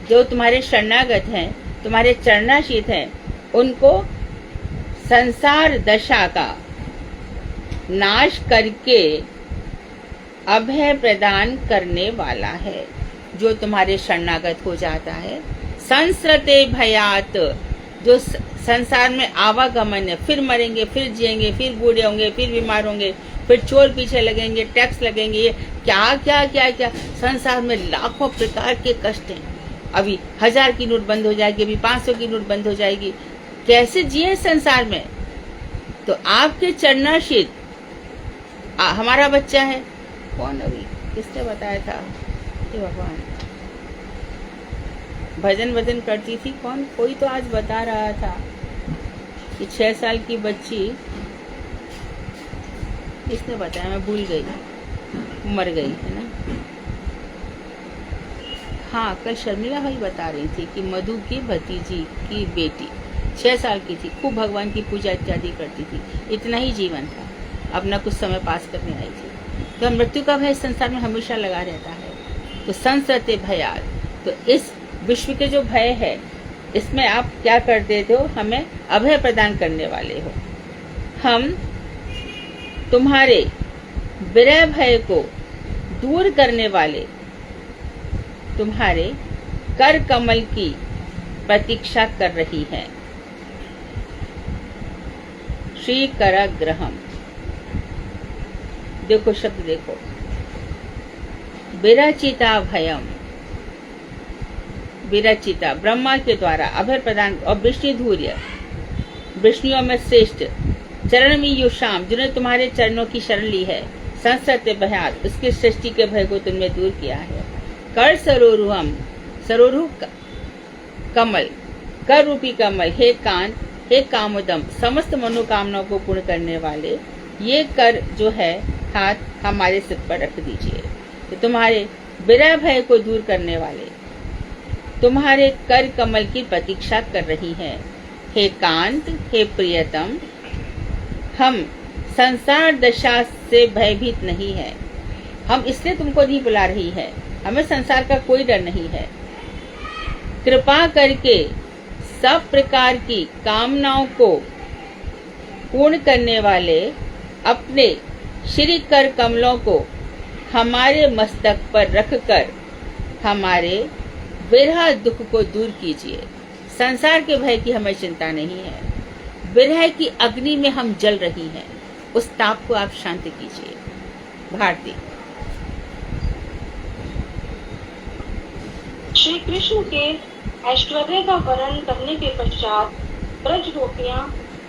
जो तुम्हारे शरणागत हैं, तुम्हारे चरणाश्रित हैं, उनको संसार दशा का नाश करके अभय प्रदान करने वाला है। जो तुम्हारे शरणागत हो जाता है, संसरते भयात, जो संसार में आवागमन है, फिर मरेंगे, फिर जिएंगे, फिर बूढ़े होंगे, फिर बीमार होंगे, फिर चोर पीछे लगेंगे, टैक्स लगेंगे, ये क्या क्या क्या क्या संसार में लाखों प्रकार के कष्ट हैं। अभी 1000 की नोट बंद हो जाएगी, अभी 500 की नोट बंद हो जाएगी, कैसे जिए संसार में? तो आपके चरणाश्रित हमारा बच्चा है। कौन अभी किसने बताया था? भगवान भजन करती थी, कौन? कोई तो आज बता रहा था कि 6 साल की बच्ची, किसने बताया? मैं भूल गई, मर गई है ना। हाँ, कल शर्मिला भाई बता रही थी कि मधु की भतीजी की बेटी 6 साल की थी, खूब भगवान की पूजा इत्यादि करती थी, इतना ही जीवन था, अपना कुछ समय पास करने आई थी। तो मृत्यु का भय संसार में हमेशा लगा रहता है। तो संसरते भयात, तो इस विश्व के जो भय है, इसमें आप क्या कर देते हो? हमें अभय प्रदान करने वाले हो। हम तुम्हारे विरह भय को दूर करने वाले तुम्हारे कर कमल की प्रतीक्षा कर रही है। श्री करग्रहम, देखो शब्द देखो, विरचिता भयम, विरचिता ब्रह्मा के द्वारा अभय प्रदान, और विष्णुधूर्य, विष्णुओं में श्रेष्ठ, चरण में युषाम, जिन्होंने तुम्हारे चरणों की शरण ली है, संसत्य भयात, उसकी सृष्टि के भय को तुमने दूर किया है। कर सरोरुहम, सरोरु कमल, कर रूपी कमल, हे कांत, हे कामोदम, समस्त मनोकामनाओं को पूर्ण करने वाले ये कर जो है हाथ हमारे सिर पर रख दीजिए। तो तुम्हारे विरह भय को दूर करने वाले तुम्हारे कर कमल की प्रतीक्षा कर रही हैं। हे कांत, हे प्रियतम, हम संसार दशा से भयभीत नहीं है। हम इसलिए तुमको नहीं बुला रही है, हमें संसार का कोई डर नहीं है। कृपा करके सब प्रकार की कामनाओं को पूर्ण करने वाले अपने श्री कर कमलों को हमारे मस्तक पर रखकर हमारे विरह दुख को दूर कीजिए। संसार के भय की हमें चिंता नहीं है, विरह की अग्नि में हम जल रही हैं, उस ताप को आप शांत कीजिए। भारती। श्री कृष्ण के ऐश्वर्य का वर्णन करने के पश्चात ब्रज गोपियां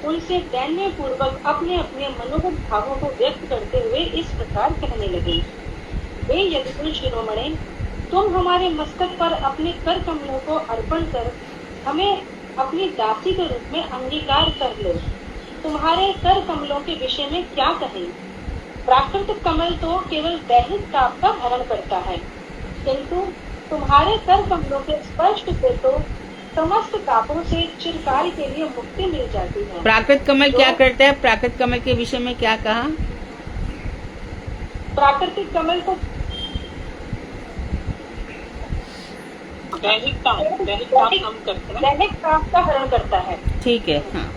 उनसे दैन्य पूर्वक अपने अपने मनोगत भावों को व्यक्त करते हुए इस प्रकार कहने लगे। वे यदुकुल शिरोमणि, तुम हमारे मस्तक पर अपने कर कमलों को अर्पण कर हमें अपनी दासी के रूप में अंगीकार कर लो। तुम्हारे कर कमलों के विषय में क्या कहें? प्राकृतिक कमल तो केवल दैहिक ताप का हरण करता है, किंतु तुम्हारे कर कमलों के स्पर्श से तो समस्त तापों से चिरकाल के लिए मुक्ति मिल जाती है। प्राकृत कमल क्या करता है? प्राकृत कमल के विषय में क्या कहा? प्राकृतिक कमल को दैहिक ताप कम करता है, दैहिक ताप का हरण करता है। ठीक है, हाँ।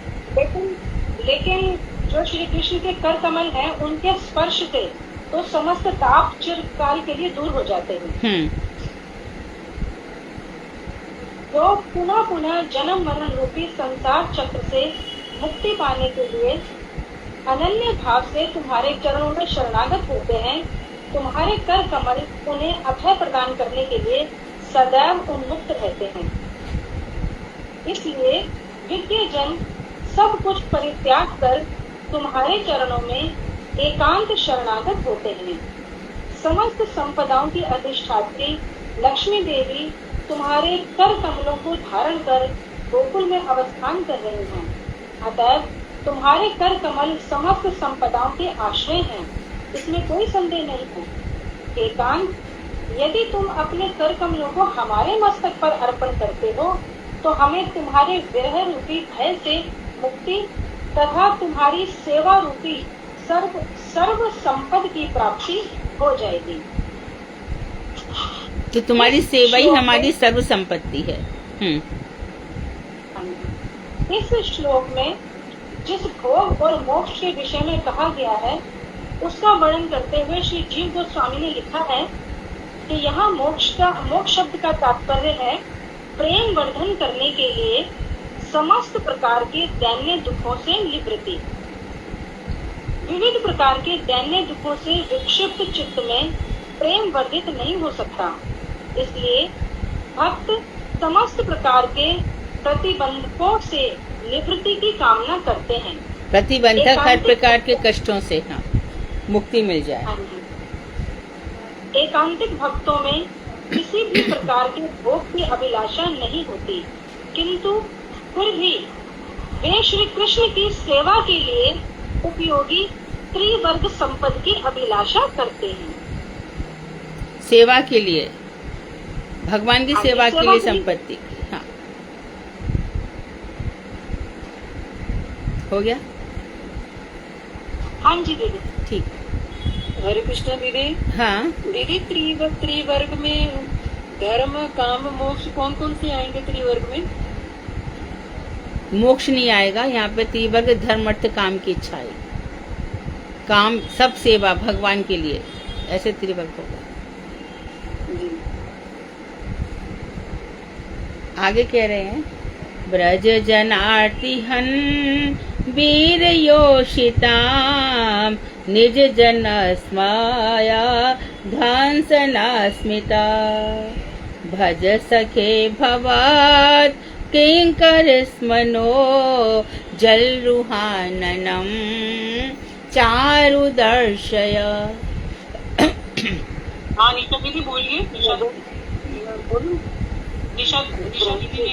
लेकिन जो श्री कृष्ण के कर कमल हैं, उनके स्पर्श से तो समस्त ताप चिरकाल के लिए दूर हो जाते हैं। जो पुनः पुनः जन्म मरण रूपी संसार चक्र से मुक्ति पाने के लिए अनन्य भाव से तुम्हारे चरणों में शरणागत होते हैं, तुम्हारे कर कमल उन्हें अभय प्रदान करने के लिए सदैव उन्मुक्त रहते हैं। इसलिए विज्ञ जन सब कुछ परित्याग कर तुम्हारे चरणों में एकांत शरणागत होते हैं। समस्त संपदाओं की अधिष्ठात्री लक्ष्मी देवी तुम्हारे कर कमलों को धारण कर गोकुल में अवस्थान कर रहे हैं। अतएव तुम्हारे कर कमल समस्त संपदाओं के आश्रय हैं, इसमें कोई संदेह नहीं है। एकांत, यदि तुम अपने कर कमलों को हमारे मस्तक पर अर्पण करते हो तो हमें तुम्हारे विरह रूपी भय से मुक्ति तथा तुम्हारी सेवा रूपी सर्व संपद की प्राप्ति हो जाएगी। तो तुम्हारी सेवा ही हमारी सर्व संपत्ति है। इस श्लोक में जिस भोग और मोक्ष के विषय में कहा गया है, उसका वर्णन करते हुए श्री जीव गोस्वामी ने लिखा है कि यहाँ मोक्ष शब्द का तात्पर्य है प्रेम वर्धन करने के लिए समस्त प्रकार के दैन्य दुखों से निवृत्ति। विविध प्रकार के दैन्य दुखों से विक्षिप्त चित्त में प्रेम वर्धित नहीं हो सकता, इसलिए भक्त समस्त प्रकार के प्रतिबंधकों से निवृत्ति की कामना करते हैं। प्रतिबंधक हर प्रकार के कष्टों से हाँ मुक्ति मिल जाए। एकांतिक भक्तों में किसी भी प्रकार के भोग की अभिलाषा नहीं होती, किंतु फिर भी वे श्री कृष्ण की सेवा के लिए उपयोगी त्रिवर्ग संपद की अभिलाषा करते हैं। सेवा के लिए, भगवान की सेवा के लिए संपत्ति की। हाँ, हो गया। हाँ जी दीदी, ठीक। हरे कृष्ण दीदी। हाँ दीदी त्रिवर्ग में धर्म काम मोक्ष कौन कौन से आएंगे त्रिवर्ग में? मोक्ष नहीं आएगा यहाँ पे। त्रिवर्ग धर्म अर्थ काम की इच्छा है। काम सब सेवा भगवान के लिए, ऐसे त्रिवर्ग होगा। जी। आगे कह रहे हैं, ब्रज जनार्तिहन वीर योषिताम निज जन स्माया ध्यान स्मिता भज सखे भवात किंकर स्मनो जल रुहाननम चारु दर्शय। हाँ निशा दीदी बोलिए। निशा दीदी ने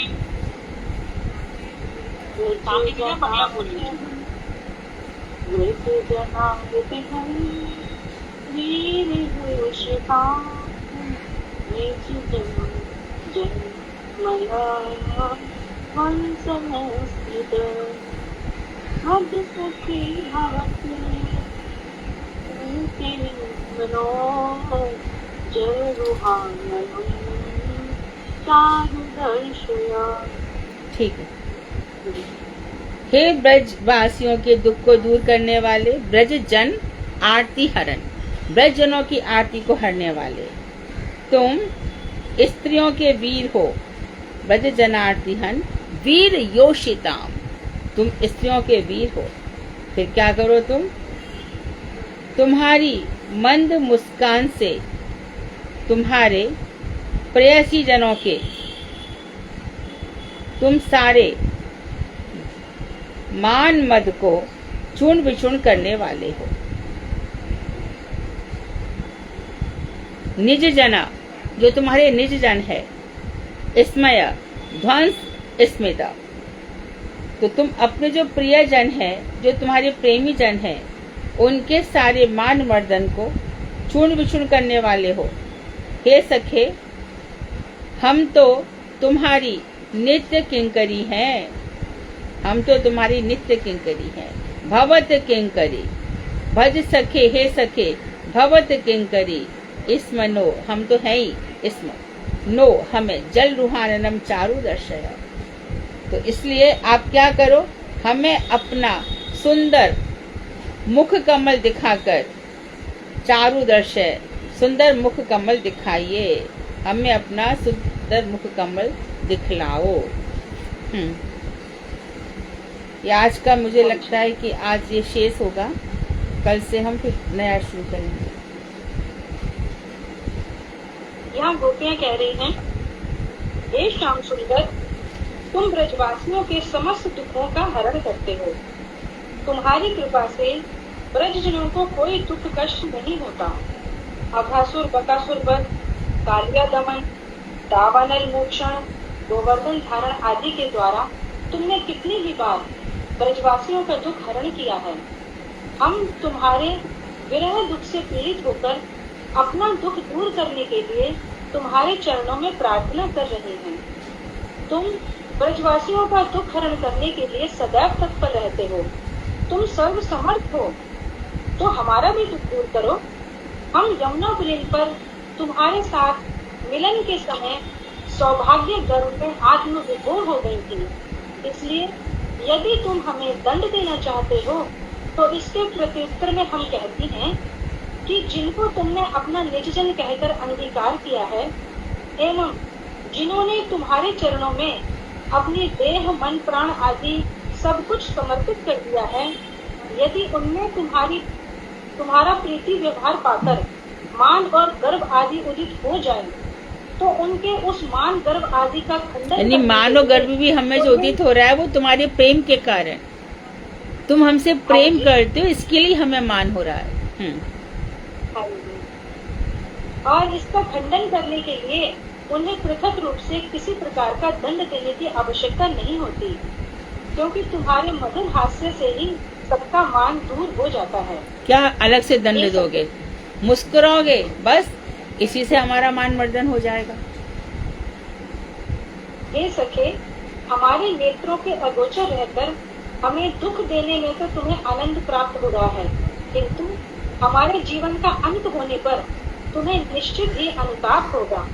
सामने की तरफ अगला बोलिए। ठीक है। हे ब्रजवासियों के दुख को दूर करने वाले, ब्रज जन आरती हरण, ब्रज जनों की आरती को हरने वाले, तुम स्त्रियों के वीर हो। ब्रज जनार्ती हन वीर योषिताम, तुम स्त्रियों के वीर हो। फिर क्या करो तुम? तुम्हारी मंद मुस्कान से तुम्हारे प्रेयसी जनों के तुम सारे मान मद को चूर्ण विचूर्ण करने वाले हो। निज जना, जो तुम्हारे निज जन है, स्मय ध्वंस स्मिता, तो तुम अपने जो प्रिय जन है, जो तुम्हारे प्रेमी जन है, उनके सारे मान मर्दन को चूर्ण विचूर्ण करने वाले हो। हे सखे, हम तो तुम्हारी नित्य किंकरी हैं, हम तो तुम्हारी नित्य किंकरी हैं। भवत किंकरी, भज सखे, हे सखे, भवत किंकरी, स्मनो, हम तो है ही स्म, नो, हमें जल रुहाननम चारु दर्शय। तो इसलिए आप क्या करो, हमें अपना सुंदर मुख कमल दिखाकर, चारु दर्शय, सुंदर मुख कमल दिखाइए, हमें अपना सुंदर मुख कमल दिखलाओ। ये आज का मुझे लगता है कि आज ये शेष होगा, कल से हम फिर नया शुरू करेंगे। यहाँ गोपियाँ कह रही हैं, हे श्याम सुंदर, तुम ब्रजवासियों के समस्त दुखों का हरण करते हो। तुम्हारी कृपा से ब्रजजनों को कोई दुख कष्ट नहीं होता। अघासुर, बकासुर वध, कालिया दमन, दावानल मोक्षण, गोवर्धन धारण आदि के द्वारा तुमने कितनी ही बार ब्रजवासियों का दुख हरण किया है। हम तुम्हारे विरह दुख से पीड़ित होकर अपना दुख दूर करने के लिए तुम्हारे चरणों में प्रार्थना कर रहे हैं। तुम ब्रजवासियों का दुख हरण करने के लिए सदैव तत्पर रहते हो। तुम सर्व समर्थ हो, तो हमारा भी दुख दूर करो। हम यमुना पुलिन पर तुम्हारे साथ मिलन के समय सौभाग्य गर्व में आत्म विभोर हो गई थी। इसलिए यदि तुम हमें दंड देना चाहते हो, तो इसके प्रत्युत्तर में हम कहती हैं कि जिनको तुमने अपना निजजन कहकर अंगीकार किया है, एवं जिन्होंने तुम्हारे चरणों में अपनी देह, मन, प्राण आदि सब कुछ समर्पित कर दिया है, यदि उनमें तुम्हारा प्रीति व्यवहार पाकर मान और गर्व आदि उदित हो जाए, तो उनके उस मान गर्व आदि का खंडन, यानी मान और गर्व भी हमें जो उदित हो रहा है वो तुम्हारे प्रेम के कारण, तुम हमसे प्रेम करते हो, इसके लिए हमें मान हो रहा है। और इसका खंडन करने के लिए उन्हें पृथक रूप से किसी प्रकार का दंड देने की आवश्यकता नहीं होती, क्योंकि तुम्हारे मधुर हास्य से ही सबका मान दूर हो जाता है। क्या अलग से दंड दोगे? मुस्कुराओगे, बस इसी से हमारा मान मर्दन हो जाएगा। हे सखे, हमारे नेत्रों के अगोचर रहकर हमें दुख देने में तो तुम्हें आनंद प्राप्त हो रहा है, किंतु हमारे जीवन का अंत होने पर तुम्हें निश्चित ही अनुताप होगा।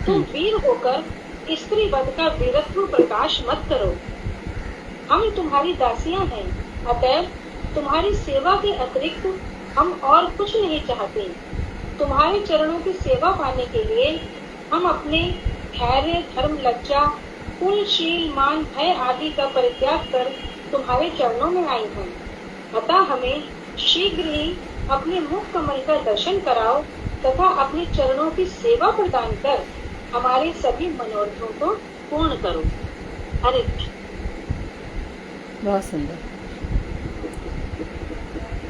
तुम वीर होकर स्त्री वध का वीरत्व प्रकाश मत करो। हम तुम्हारी दासियां हैं, अतएव तुम्हारी सेवा के अतिरिक्त हम और कुछ नहीं चाहते। तुम्हारे चरणों की सेवा पाने के लिए हम अपने धैर्य, धर्म, लज्जा, कुल, शील, मान, भय आदि का परित्याग कर तुम्हारे चरणों में आई हैं। अतः हमें शीघ्र ही अपने मुख कमल का दर्शन कराओ तथा अपने चरणों की सेवा प्रदान कर हमारे सभी मनोरथों को पूर्ण करो। हरे कृष्ण। बहुत सुंदर।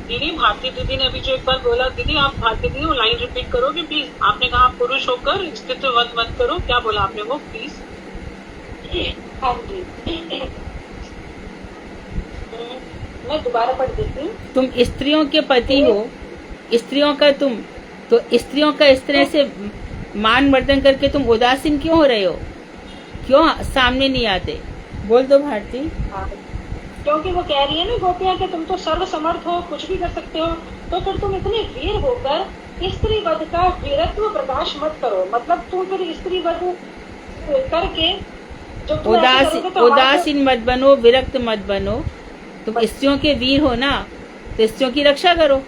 दीदी, भारती दीदी ने अभी जो एक बार बोला, दीदी आप भारती दीदी वो लाइन रिपीट करोगे प्लीज? आपने कहा पुरुष होकर स्थिति वध मत करो, क्या बोला आपने वो प्लीज? हाँ जी, मैं दोबारा पढ़ देती हूँ। तुम स्त्रियों के पति हो, स्त्रियों का तुम, तो स्त्रियों का इस तरह से मान वर्धन करके तुम उदासीन क्यों हो रहे हो? क्यों सामने नहीं आते? बोल दो भारती। हाँ, क्योंकि वो कह रही है ना गोपियाँ कि तुम तो सर्व समर्थ हो, कुछ भी कर सकते हो, तो फिर तुम इतने वीर होकर स्त्री वध का वीरत्व प्रकाश मत करो। मतलब तुम फिर स्त्री वध करके जो तुम ऐसे करोगे तो उदासीन मत बनो, विरक्त मत बनो। तुम स्त्रियों के वीर हो ना, तो स्त्रियों की रक्षा करो।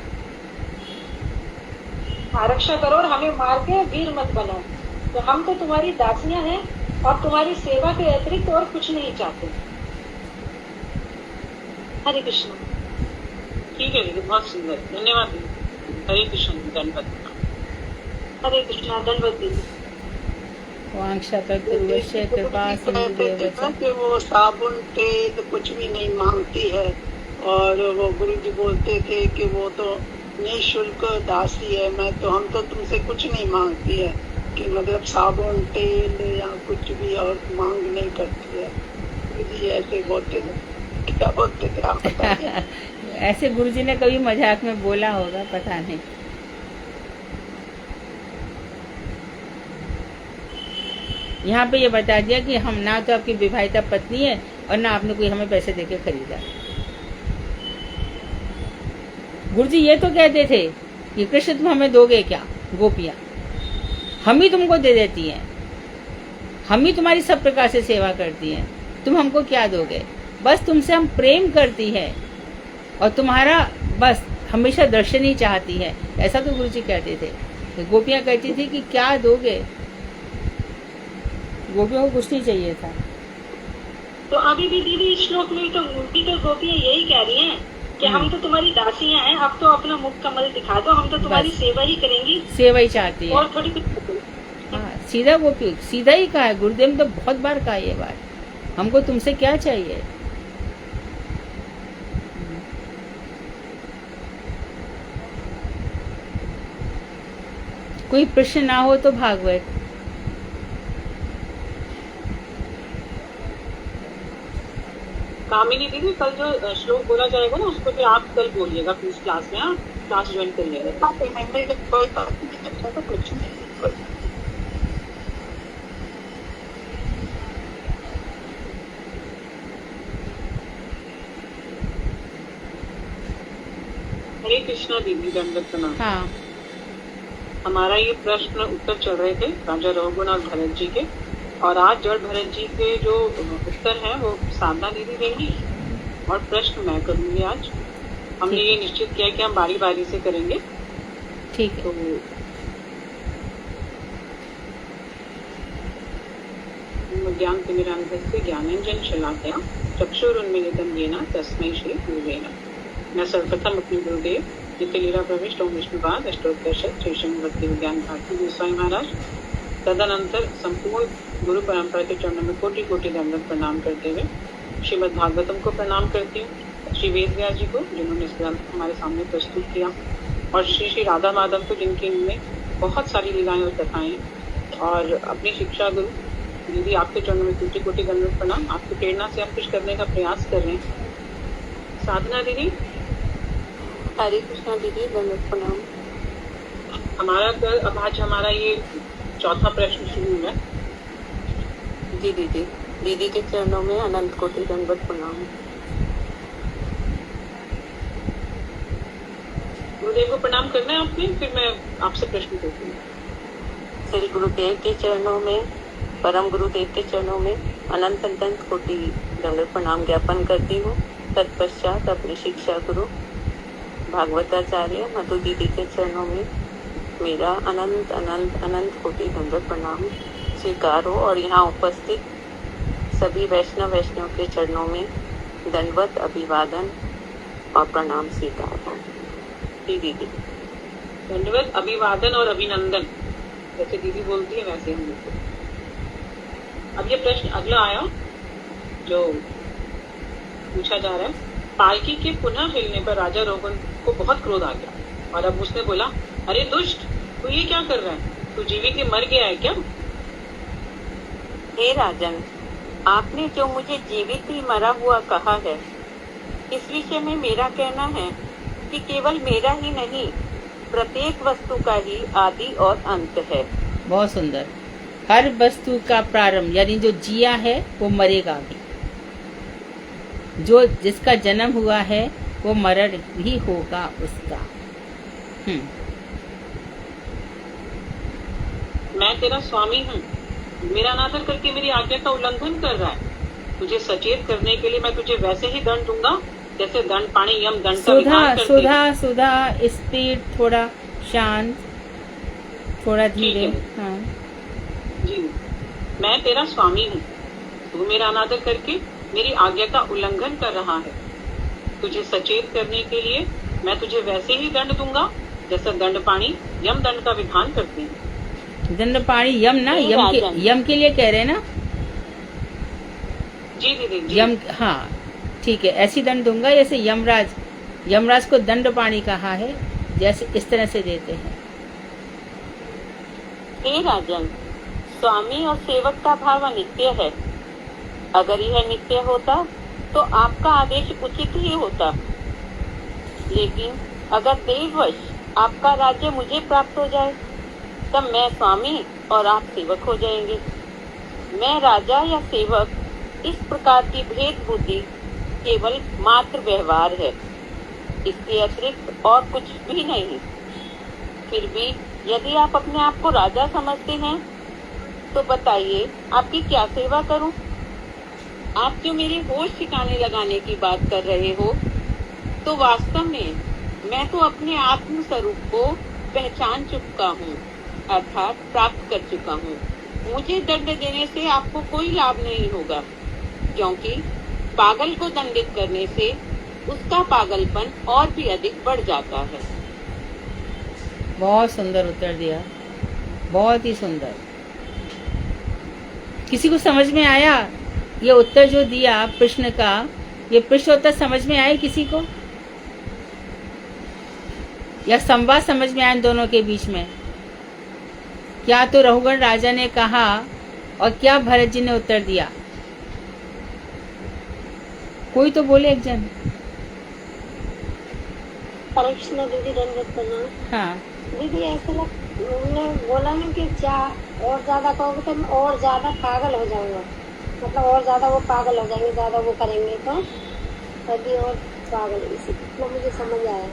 हाँ, रक्षा करो और हमें मार के वीर मत बनो। तो हम तो तुम्हारी दासियां हैं और तुम्हारी सेवा के अतिरिक्त और कुछ नहीं चाहते। हरे कृष्ण। ठीक है दीदी, बहुत सुंदर, धन्यवाद दीदी। हरे कृष्ण, धन्यवाद। हरे कृष्ण, धन्यवाद दीदी। वांछाकल्पतरुभ्यश्च कृपा सिन्धुभ्येव च। कि वो साबुन तेल कुछ भी नहीं मांगती है, और वो गुरु जी बोलते थे कि वो तो निःशुल्क दासी है, हम तो तुमसे कुछ नहीं मांगती है, कि मतलब साबुन तेल या कुछ भी और मांग नहीं करती है। गुरु जी ऐसे बोलते थे, क्या बोलते थे आप बताइए? ऐसे गुरुजी ने कभी मजाक में बोला होगा, पता नहीं। यहाँ पे ये बता दिया कि हम ना तो आपकी विवाहिता पत्नी है और ना आपने कोई हमें पैसे देके खरीदा। गुरुजी ये तो कहते थे कि कृष्ण तुम हमें दोगे क्या? गोपियां हम ही तुमको दे देती हैं, हम ही तुम्हारी सब प्रकार से सेवा करती हैं, तुम हमको क्या दोगे? बस तुमसे हम प्रेम करती है और तुम्हारा बस हमेशा दर्शन ही चाहती है। ऐसा तो गुरुजी कहते थे। तो गोपियां कहती थी कि क्या दोगे? गोपियों को कुछ नहीं चाहिए था। तो अभी भी दीदी इस श्लोक में तो गोपियां यही कह रही हैं कि हम तो तुम्हारी दासियां हैं, अब तो अपना मुख कमल दिखा दो, हम तो तुम्हारी सेवा ही करेंगी, सेवा ही चाहती है और थोड़ी कुछ। हाँ, सीधा गोपी सीधा ही कहा है गुरुदेव ने, तो बहुत बार कहा ये बात, हमको तुमसे क्या चाहिए? कोई प्रश्न ना हो तो भागवत। कामिनी दीदी, कल जो श्लोक बोला जाएगा ना उसको फिर आप कल बोलिएगा प्लीज क्लास में। आप क्लास ज्वाइन करिएगा। कोई बात नहीं, तो कुछ नहीं। हरे कृष्णा दीदी, दंडवत प्रणाम। हाँ, हमारा ये प्रश्न उत्तर चल रहे थे राजा रघुगुण और भरत जी के, और आज जड़ भरत जी के जो उत्तर है वो साधना दीदी देंगी और प्रश्न मैं करूंगी। आज हमने ये निश्चित किया कि हम बारी बारी से करेंगे। ठीक है। तो ज्ञान तिमिरान्धस्य ज्ञानांजन शलाकया चक्षुरुन्मीलितं येन तस्मै श्री गुरुवे नमः। मैं सर्वप्रथम अपने गुरुदेव नित्य लीला प्रविष्ट ओम विष्णुपाद अष्टोत्तरशत श्री श्रीमद् भक्ति विज्ञान भारती गोस्वामी महाराज, तदनंतर संपूर्ण गुरु परंपरा के चरणों में कोटि कोटि दंडवत प्रणाम करते हुए श्रीमद् भागवतम को प्रणाम करती हूँ, श्री वेद व्यास जी को जिन्होंने इस ग्रंथ हमारे सामने प्रस्तुत किया, और श्री श्री राधा माधव को जिनकी इनमें बहुत सारी लीलाएं और कथाएं, और अपनी शिक्षा गुरु दीदी आपके चरणों में कोटि कोटि दंडवत प्रणाम। आपकी प्रेरणा से हम कुछ करने का प्रयास कर रहे हैं। साधना दीदी। हरे कृष्णा दीदी, दंडवत प्रणाम। हमारा कल अब आज हमारा ये चौथा प्रश्न शुरू हुआ। जी दीदी, दीदी के चरणों में अनंत कोटि दंडवत प्रणाम। गुरुदेव को प्रणाम करना है आपने, फिर मैं आपसे प्रश्न करती हूँ। श्री गुरुदेव के चरणों में, परम गुरुदेव के चरणों में अनंत अनंत कोटि दंडवत प्रणाम ज्ञापन करती हूँ। तत्पश्चात अपने शिक्षा गुरु भागवताचार्य मधु दीदी के चरणों में मेरा अनंत अनंत अनंत कोटि दंडवत प्रणाम स्वीकार हो और यहाँ उपस्थित सभी वैष्णव के चरणों में दंडवत अभिवादन और प्रणाम स्वीकार हो। जी दीदी। दंडवत अभिवादन और अभिनंदन, जैसे दीदी बोलती है वैसे हम बोलते हैं। अब ये प्रश्न अगला आया जो पूछा जा रहा है। पालकी के पुनः हिलने पर राजा रोगन को बहुत क्रोध आ गया और अब उसने बोला, अरे दुष्ट, तू ये क्या कर रहा है? तू जीवित ही मर गया है क्या? हे राजन, आपने जो मुझे जीवित ही मरा हुआ कहा है, इस विषय में मेरा कहना है कि केवल मेरा ही नहीं, प्रत्येक वस्तु का ही आदि और अंत है। बहुत सुंदर। हर वस्तु का प्रारंभ यानी जो जिया है वो मरेगा भी, जो जिसका जन्म हुआ है वो मरण भी होगा उसका। मैं तेरा स्वामी हूँ, मेरा अनादर करके मेरी आज्ञा का उल्लंघन कर रहा है। तुझे सचेत करने के लिए मैं तुझे वैसे ही दंड दूंगा जैसे दंड पाणी यम दंड का विधान करते हैं। सुधा स्पीड थोड़ा शांत, थोड़ा धीरे। हाँ जी, मैं तेरा स्वामी हूँ, तू मेरा अनादर करके मेरी आज्ञा का उल्लंघन कर रहा है। तुझे सचेत करने के लिए मैं तुझे वैसे ही दंड दूंगा जैसा दंड पाणी यम दंड का विधान करते हैं। दंड पाणी यम ना, यम के लिए कह रहे हैं ना? जी दीदी जी। यम, हाँ ठीक है। ऐसी दंड दूंगा जैसे यमराज को दंड पाणी कहा है, जैसे इस तरह से देते हैं। हे राजन, स्वामी और सेवक का भाव अनित्य है। अगर यह नित्य होता तो आपका आदेश उचित ही होता, लेकिन अगर देववश आपका राज्य मुझे प्राप्त हो जाए तब मैं स्वामी और आप सेवक हो जाएंगे। मैं राजा या सेवक, इस प्रकार की भेद बुद्धि केवल मात्र व्यवहार है, इसके अतिरिक्त और कुछ भी नहीं। फिर भी यदि आप अपने आप को राजा समझते हैं तो बताइए आपकी क्या सेवा करूं? आप जो मेरे होश ठिकाने लगाने की बात कर रहे हो, तो वास्तव में मैं तो अपने आत्म स्वरूप को पहचान चुका हूँ, अर्थात प्राप्त कर चुका हूँ। मुझे दंड देने से आपको कोई लाभ नहीं होगा, क्योंकि पागल को दंडित करने से उसका पागलपन और भी अधिक बढ़ जाता है। बहुत सुंदर उत्तर दिया, बहुत ही सुंदर। किसी को समझ में आया ये उत्तर जो दिया प्रश्न का? ये प्रश्न उत्तर समझ में आया किसी को, या संवाद समझ में आया इन दोनों के बीच में? क्या तो रघुगण राजा ने कहा और क्या भरत जी ने उत्तर दिया? कोई तो बोले एक जन। कृष्ण दीदी दंडवत प्रणाम। हाँ दीदी, ऐसा उन्होंने बोला ना कि चाह और ज्यादा कहोगे तो मैं और ज्यादा पागल हो जाऊंगा, मतलब और ज्यादा वो पागल हो जाएंगे, ज्यादा वो करेंगे तो तभी और पागल, इसी इतना मुझे समझ आया।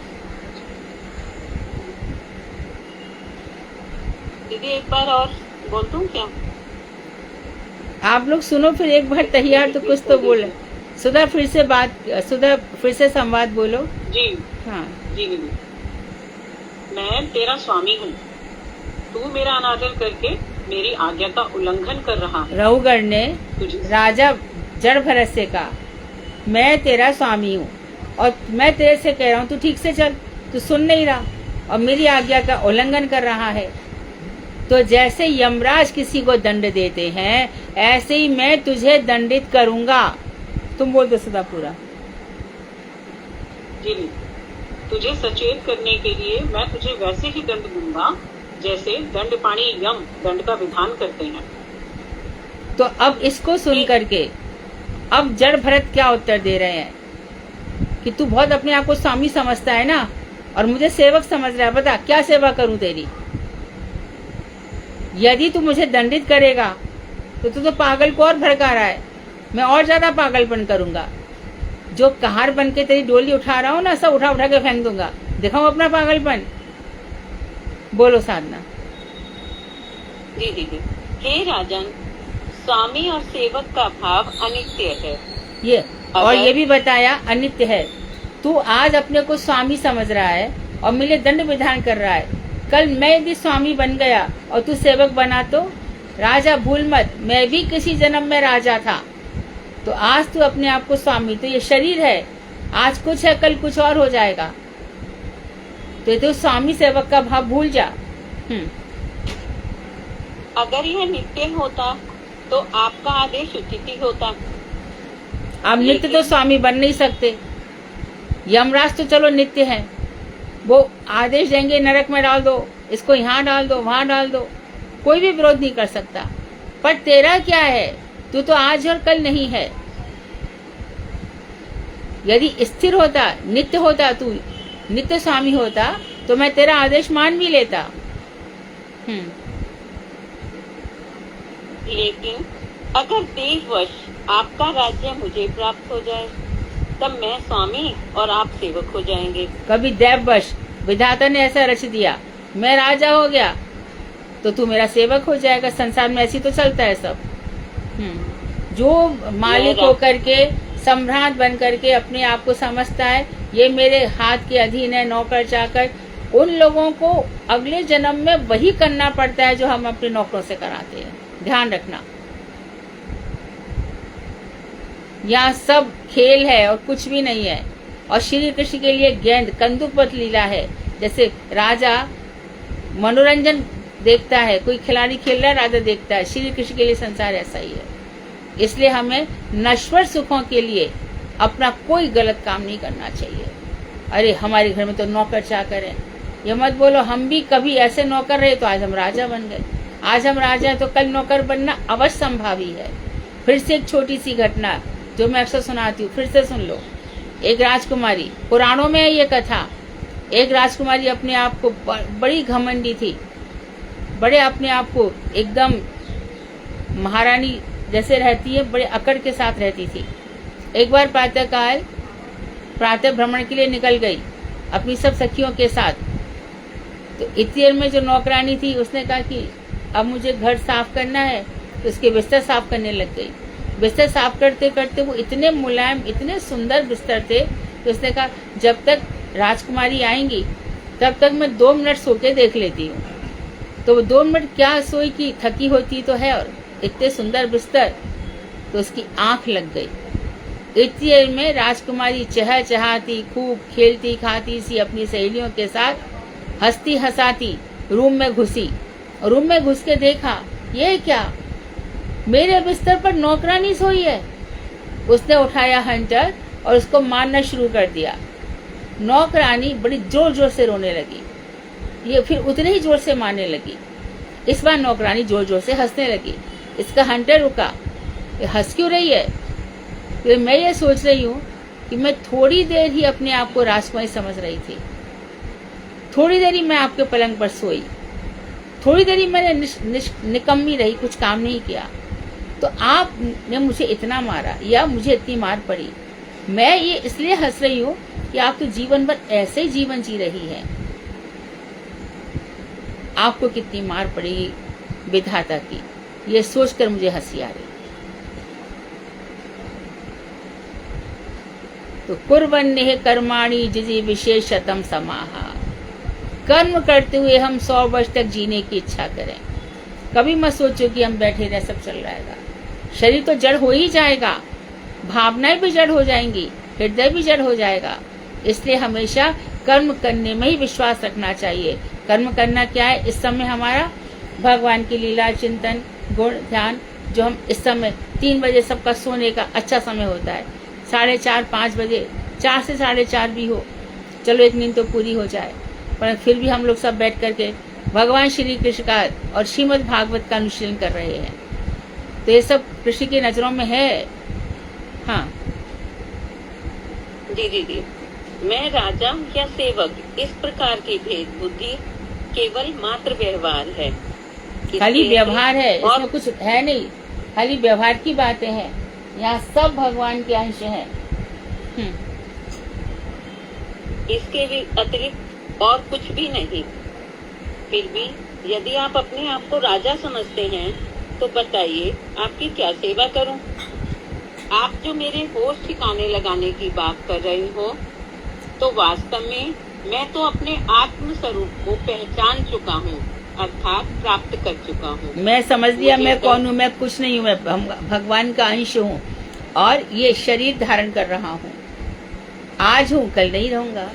दीदी एक बार और बोल दूं क्या? आप लोग सुनो फिर एक बार तैयार तो कुछ तो बोले। सुधा फिर से संवाद बोलो। जी हाँ जी दीदी। मैं तेरा स्वामी हूँ, तू मेरा अनादर करके मेरी आज्ञा का उल्लंघन कर रहा है। रघुगण ने राजा जड़ भरत से कहा, मैं तेरा स्वामी हूँ और मैं तेरे से कह रहा हूँ तू ठीक से चल, तू सुन नहीं रहा और मेरी आज्ञा का उल्लंघन कर रहा है। तो जैसे यमराज किसी को दंड देते हैं, ऐसे ही मैं तुझे दंडित करूंगा। तुम बोल दो सदा पूरा। जी नहीं, तुझे सचेत करने के लिए मैं तुझे वैसे ही दंड दूंगा जैसे दंड पाणी यम दंड का विधान करते हैं। तो अब इसको सुन करके अब जड़ भरत क्या उत्तर दे रहे हैं कि तू बहुत अपने आप को स्वामी समझता है ना और मुझे सेवक समझ रहा है, बता क्या सेवा करूं तेरी? यदि तू मुझे दंडित करेगा तो तू तो पागल को और भड़का रहा है, मैं और ज्यादा पागलपन करूंगा। जो कहार बन के तेरी डोली उठा रहा हूं ना, सब उठा उठा के फेंक दूंगा, दिखाऊं अपना पागलपन। बोलो साधना। जी दीदी। हे राजन, स्वामी और सेवक का भाव अनित्य है। ये और अगर- ये भी बताया अनित्य है। तू आज अपने को स्वामी समझ रहा है और मेरे दंड विधान कर रहा है। कल मैं यदि स्वामी बन गया और तू सेवक बना तो राजा भूल मत, मैं भी किसी जन्म में राजा था। तो आज तू अपने आप को स्वामी, तो ये शरीर है, आज कुछ है कल कुछ और हो जाएगा। तो तू स्वामी सेवक का भाव भूल जा। अगर यह नित्य होता तो आपका आदेश उचित ही होता। आप नित्य तो स्वामी बन नहीं सकते। यमराज तो चलो नित्य है, वो आदेश देंगे नरक में डाल दो, इसको यहाँ डाल दो, वहां डाल दो, कोई भी विरोध नहीं कर सकता। पर तेरा क्या है, तू तो आज और कल नहीं है। यदि स्थिर होता, नित्य होता, तू नित्य स्वामी होता तो मैं तेरा आदेश मान भी लेता। लेकिन अगर देववश आपका राज्य मुझे प्राप्त हो जाए तब मैं स्वामी और आप सेवक हो जाएंगे। कभी दैववश विधाता ने ऐसा रच दिया, मैं राजा हो गया तो तू मेरा सेवक हो जाएगा। संसार में ऐसी तो चलता है सब। जो मालिक होकर के सम्राट बन करके अपने आप को समझता है ये मेरे हाथ के अधीन है, नौकर चाकर, उन लोगों को अगले जन्म में वही करना पड़ता है जो हम अपने नौकरों से कराते हैं। ध्यान रखना, यहाँ सब खेल है और कुछ भी नहीं है। और श्री कृष्ण के लिए गेंद कंदुकवत लीला है। जैसे राजा मनोरंजन देखता है, कोई खिलाड़ी खेल रहा है, राजा देखता है। श्री कृष्ण के लिए संसार ऐसा ही है। इसलिए हमें नश्वर सुखों के लिए अपना कोई गलत काम नहीं करना चाहिए। अरे हमारे घर में तो नौकर चाकर है, ये मत बोलो हम भी कभी ऐसे नौकर रहे तो आज हम राजा बन गए। आज हम राजा हैं तो कल नौकर बनना अवश्य संभावी है। फिर से एक छोटी सी घटना जो मैं अक्सर सुनाती हूँ, फिर से सुन लो। एक राजकुमारी, पुराणों में है ये कथा। एक राजकुमारी अपने आप को बड़ी घमंडी थी, बड़े अपने आप को एकदम महारानी जैसे रहती है, बड़े अकड़ के साथ रहती थी। एक बार प्रातःकाल प्रातः भ्रमण के लिए निकल गई अपनी सब सखियों के साथ। तो इतनी देर में जो नौकरानी थी उसने कहा कि अब मुझे घर साफ करना है, तो उसके बिस्तर साफ करने लग गई। बिस्तर साफ करते करते वो इतने मुलायम, इतने सुंदर बिस्तर थे तो उसने कहा जब तक राजकुमारी आएंगी तब तक मैं 2 मिनट सो के देख लेती हूँ। तो वो 2 मिनट क्या सोई की, थकी होती तो है और इतने सुंदर बिस्तर। तो उसकी आंख लग गई। इतनी देर में राजकुमारी चहचहाती, खूब खेलती खाती सी अपनी सहेलियों के साथ हंसती हंसाती रूम में घुसी। रूम में घुस के देखा, ये क्या, मेरे बिस्तर पर नौकरानी सोई है। उसने उठाया हंटर और उसको मारना शुरू कर दिया। नौकरानी बड़ी जोर जोर से रोने लगी, ये फिर उतने ही जोर से मारने लगी। इस बार नौकरानी जोर जोर से हंसने लगी। इसका हंटर रुका, ये हंस क्यों रही है? तो मैं ये सोच रही हूँ कि मैं थोड़ी देर ही अपने आप को राजकुमारी समझ रही थी। थोड़ी देर ही मैं आपके पलंग पर सोई, थोड़ी देर ही मैंने निकम्मी रही, कुछ काम नहीं किया, तो आपने मुझे इतना मारा या मुझे इतनी मार पड़ी। मैं ये इसलिए हंस रही हूँ कि आप तो जीवन भर ऐसे ही जीवन जी रही हैं। आपको कितनी मार पड़ी विधाता की, ये सोचकर मुझे हंसी आ रही। तो कुर्वन्नेह कर्माणि जिजी विशेषतम समाहा। कर्म करते हुए हम 100 वर्ष तक जीने की इच्छा करें। कभी मत सोचो कि हम बैठे रहे सब चल रहेगा। शरीर तो जड़ हो ही जाएगा, भावनाएं भी जड़ हो जाएंगी, हृदय भी जड़ हो जाएगा। इसलिए हमेशा कर्म करने में ही विश्वास रखना चाहिए। कर्म करना क्या है? इस समय हमारा भगवान की लीला चिंतन, गुण ध्यान, जो हम इस समय 3 बजे सबका सोने का अच्छा समय होता है, 4:30 5 बजे, 4 से 4:30 भी हो, चलो एक नींद तो पूरी हो जाए। पर फिर भी हम लोग सब बैठ करके भगवान श्री कृष्ण का और श्रीमद् भागवत का अनुशीलन कर रहे हैं। तो ये सब कृष्ण की नजरों में है। हाँ जी दीदी, मैं राजा या सेवक इस प्रकार की भेद बुद्धि केवल मात्र व्यवहार है। खाली व्यवहार है, और इसमें कुछ है नहीं, खाली व्यवहार की बातें हैं। यहाँ सब भगवान के अंश हैं। इसके भी अतिरिक्त और कुछ भी नहीं। फिर भी यदि आप अपने आप को राजा समझते हैं तो बताइए आपकी क्या सेवा करूं? आप जो मेरे होश ठिकाने लगाने की बात कर रही हो, तो वास्तव में मैं तो अपने आत्म स्वरूप को पहचान चुका हूँ, अर्थात प्राप्त कर चुका हूँ। मैं समझ लिया मुझे मैं कौन हूँ, मैं कुछ नहीं हूँ, मैं भगवान का अंश हूँ और ये शरीर धारण कर रहा हूँ। आज हूँ, कल नहीं रहूंगा।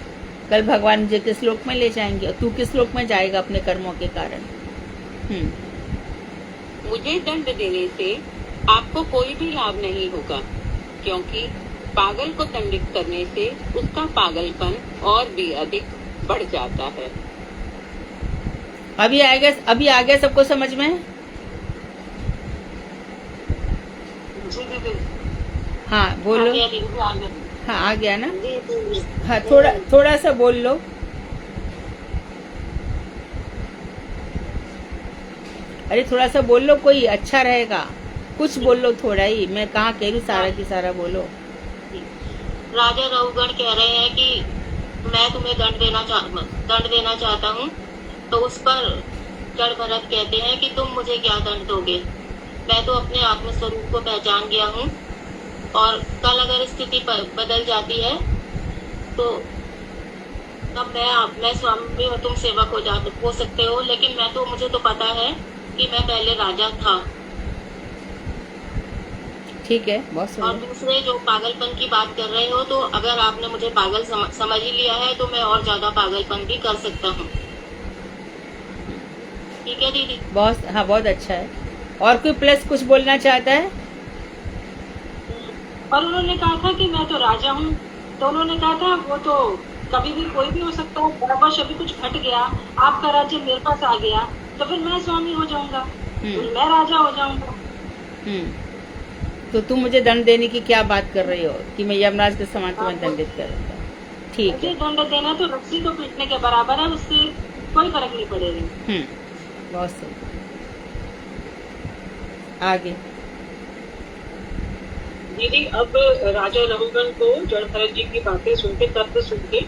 कल भगवान मुझे किस लोक में ले जाएंगे और तू किस लोक में जाएगा अपने कर्मों के कारण। मुझे दंड देने से आपको कोई भी लाभ नहीं होगा, क्योंकि पागल को दंडित करने से उसका पागलपन और भी अधिक बढ़ जाता है। अभी आ गया सबको समझ में? जी दीदी। हाँ बोलो। आ गया दीदी, आ गया। हाँ आ गया ना? जी जी। हाँ थोड़ा सा बोल लो। अरे थोड़ा सा बोल लो, कोई अच्छा रहेगा। कुछ बोल लो थोड़ा ही, मैं कहाँ कह रही हूँ सारा की सारा बोलो। राजा रघुगण कह रहे हैं कि मैं तुम्हें दंड देना चाहता हूँ। तो उस पर जड़ भरत कहते हैं कि तुम मुझे क्या दंड दोगे? मैं तो अपने आत्मस्वरूप को पहचान गया हूँ, और कल अगर स्थिति बदल जाती है तो तब मैं स्वामी और तुम सेवक हो सकते हो, लेकिन मुझे तो पता है कि मैं पहले राजा था। ठीक है, बहुत और सुंदर। दूसरे जो पागलपन की बात कर रहे हो, तो अगर आपने मुझे पागल समझ ही लिया है तो मैं और ज्यादा पागलपन भी कर सकता हूँ। ठीक है दीदी? बहुत अच्छा है। और कोई प्लस कुछ बोलना चाहता है? और उन्होंने कहा था कि मैं तो राजा हूँ, तो उन्होंने कहा था वो तो कभी भी कोई भी हो सकता है, बस अभी कुछ घट गया, आपका राज्य मेरे पास आ गया तो फिर मैं स्वामी हो जाऊंगा, फिर मैं राजा हो जाऊंगा। तो तुम मुझे दंड देने की क्या बात कर रही हो कि मैं यमराज के समान तुम्हें दंडित करूंगा? ठीक है। मुझे दंड देना तो रस्सी को पीटने के बराबर है, उससे कोई फर्क नहीं पड़ेगा। बहुत सही। आगे दीदी, अब राजा रघुगण को जड़ भरत जी की बातें सुनके, तत्व सुनके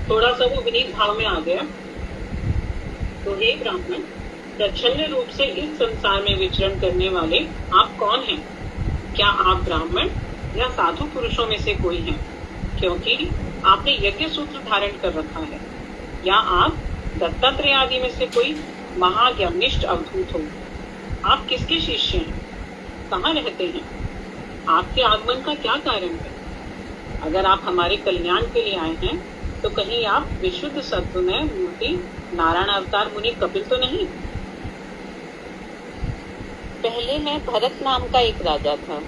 थोड़ा सा वो विनीत भाव में आ गया। तो हे ब्राह्मण, प्रच्छन्न रूप से इस संसार में विचरण करने वाले आप कौन हैं? क्या आप ब्राह्मण या साधु पुरुषों में से कोई हैं? क्योंकि आपने यज्ञ सूत्र धारण कर रखा है, या आप दत्तात्रेय आदि में से कोई महाज्ञानिष्ठ अवधूत हो? आप किसके शिष्य हैं? कहाँ रहते हैं? आपके आगमन का क्या कारण है? अगर आप हमारे कल्याण के लिए आए हैं तो कहीं आप विशुद्ध सत्वमय मूर्ति नारायण अवतार मुनि कपिल तो नहीं? पहले मैं भरत नाम का एक राजा था